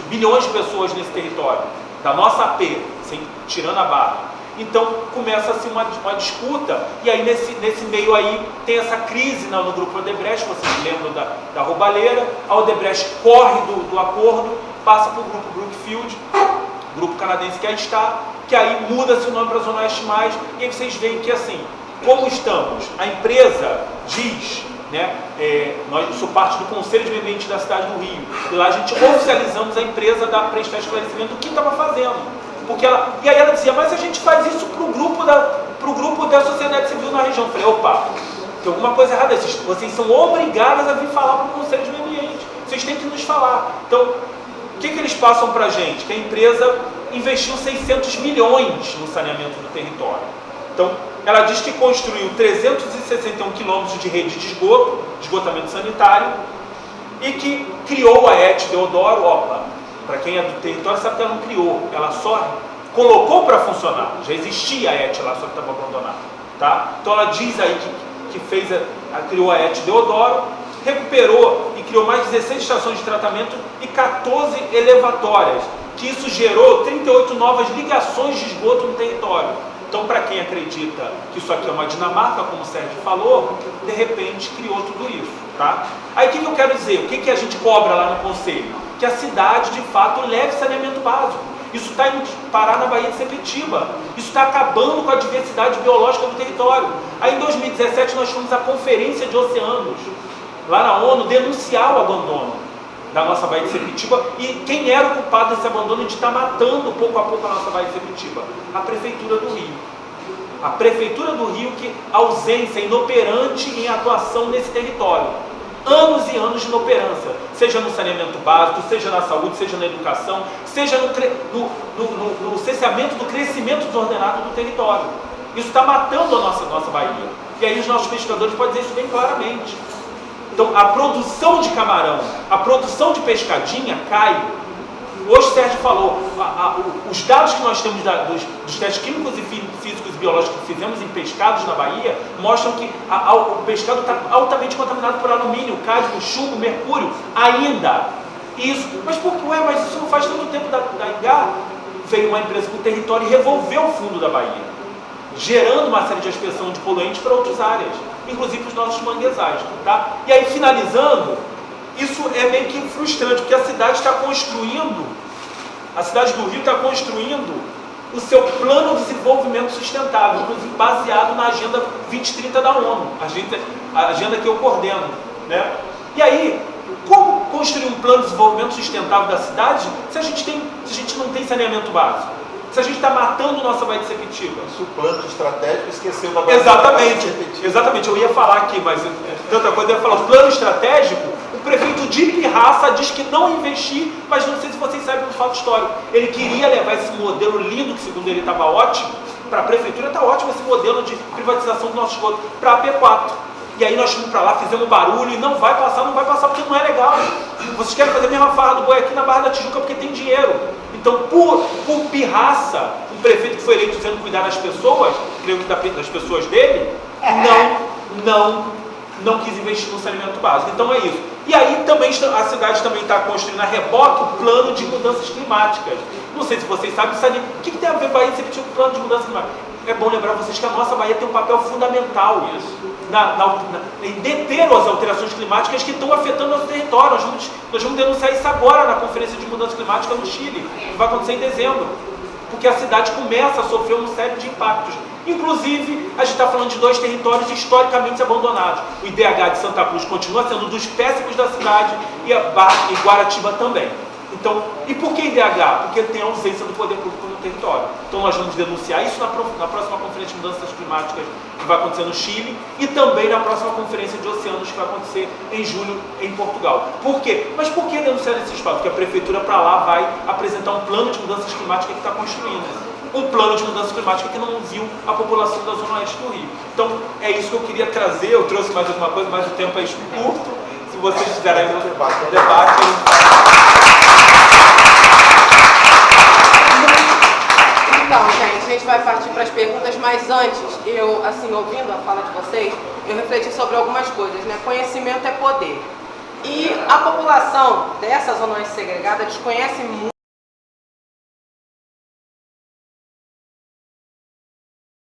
bilhões de pessoas nesse território, da nossa AP, tirando a barra. Então começa-se uma disputa, e aí nesse meio aí tem essa crise no grupo Odebrecht, vocês lembram da roubalheira. A Odebrecht corre do acordo, passa para o grupo Brookfield, grupo canadense que aí está, que aí muda-se o nome para a Zona Oeste Mais, e aí vocês veem que assim, como estamos, a empresa diz, né, eu sou parte do Conselho de Meio Ambiente da cidade do Rio, e lá a gente oficializamos a empresa da prestar esclarecimento do que estava fazendo. E aí ela dizia, mas a gente faz isso para o grupo da sociedade civil na região. Eu falei, opa, tem alguma coisa errada, vocês são obrigadas a vir falar para o Conselho de Meio Ambiente, vocês têm que nos falar. Então, o que eles passam para a gente? Que a empresa investiu 600 milhões no saneamento do território. Então, ela diz que construiu 361 quilômetros de rede de esgotamento sanitário, e que criou a ET Deodoro. Para quem é do território sabe que ela não criou, ela só colocou para funcionar. Já existia a ET lá, só que estava abandonada, tá? Então ela diz aí que criou a ET Deodoro, recuperou e criou mais 16 estações de tratamento e 14 elevatórias, que isso gerou 38 novas ligações de esgoto no território. Então, para quem acredita que isso aqui é uma Dinamarca, como o Sérgio falou, de repente criou tudo isso, tá? Aí o que eu quero dizer? O que a gente cobra lá no Conselho? Que a cidade, de fato, leve saneamento básico. Isso está indo parar na Baía de Sepetiba. Isso está acabando com a diversidade biológica do território. Aí, em 2017, nós fomos à Conferência de Oceanos, lá na ONU, denunciar o abandono da nossa Baía de Sepetiba. E quem era o culpado desse abandono de estar matando pouco a pouco a nossa Baía de Sepetiba? A Prefeitura do Rio. A Prefeitura do Rio, que ausência, inoperante em atuação nesse território. Anos e anos de inoperância, seja no saneamento básico, seja na saúde, seja na educação, seja no cesseamento do crescimento desordenado do território. Isso está matando a nossa Bahia. E aí os nossos pescadores podem dizer isso bem claramente. Então, a produção de camarão, a produção de pescadinha cai. Hoje o Sérgio falou, os dados que nós temos dos testes químicos e físicos e biológicos que fizemos em pescados na Bahia mostram que o pescado está altamente contaminado por alumínio, cádmio, chumbo, mercúrio, ainda. Isso, mas isso não faz tanto tempo da Ingá. Veio uma empresa com o território e revolveu o fundo da Bahia, gerando uma série de aspersão de poluentes para outras áreas, inclusive os nossos manguezais, tá? E aí, finalizando, isso é meio que frustrante, porque a cidade do Rio está construindo o seu plano de desenvolvimento sustentável, inclusive baseado na Agenda 2030 da ONU, a agenda que eu coordeno, né? E aí, como construir um plano de desenvolvimento sustentável da cidade se a gente não tem saneamento básico? Se a gente está matando nossa Baía de Sepetiba? Isso, o plano estratégico esqueceu da Baía Exatamente, de Sepetiba. exatamente, eu ia falar aqui, mas tanta coisa, eu ia falar, o plano estratégico, o prefeito de Pirraça diz que não investir, mas não sei se vocês sabem do fato histórico. Ele queria levar esse modelo lindo, que segundo ele estava ótimo, para a prefeitura está ótimo esse modelo de privatização do nosso esgoto, para a AP4. E aí nós fomos para lá, fizemos barulho e não vai passar porque não é legal. Vocês querem fazer a mesma farra do boi aqui na Barra da Tijuca porque tem dinheiro. Então, por pirraça, um prefeito que foi eleito dizendo cuidar das pessoas, creio que das pessoas dele, não quis investir no saneamento básico. Então é isso. E aí também a cidade também está construindo a reboque o plano de mudanças climáticas. Não sei se vocês sabem, o que tem a ver Bahia sempre tinha um plano de mudança climática? É bom lembrar vocês que a nossa Bahia tem um papel fundamental em deter as alterações climáticas que estão afetando nosso território. Nós vamos denunciar isso agora na Conferência de Mudança Climática no Chile, que vai acontecer em dezembro. porque a cidade começa a sofrer uma série de impactos. Inclusive, a gente está falando de 2 territórios historicamente abandonados. O IDH de Santa Cruz continua sendo dos péssimos da cidade e Guaratiba também. Então, e por que IDH? Porque tem a ausência do poder público no território. Então nós vamos denunciar isso na próxima Conferência de Mudanças Climáticas que vai acontecer no Chile e também na próxima Conferência de Oceanos que vai acontecer em julho em Portugal. Por quê? Mas por que denunciar esse espaço? Porque a Prefeitura para lá vai apresentar um plano de mudanças climáticas que está construindo. Um plano de mudança climática que não viu a população da Zona Oeste do Rio. Então, é isso que eu queria trazer. Eu trouxe mais alguma coisa, mas o tempo é curto. Se vocês fizerem um debate... Então, gente, a gente vai partir para as perguntas, mas antes, eu, assim, ouvindo a fala de vocês, eu refleti sobre algumas coisas, né? Conhecimento é poder. E a população dessa Zona Oeste segregada desconhece muito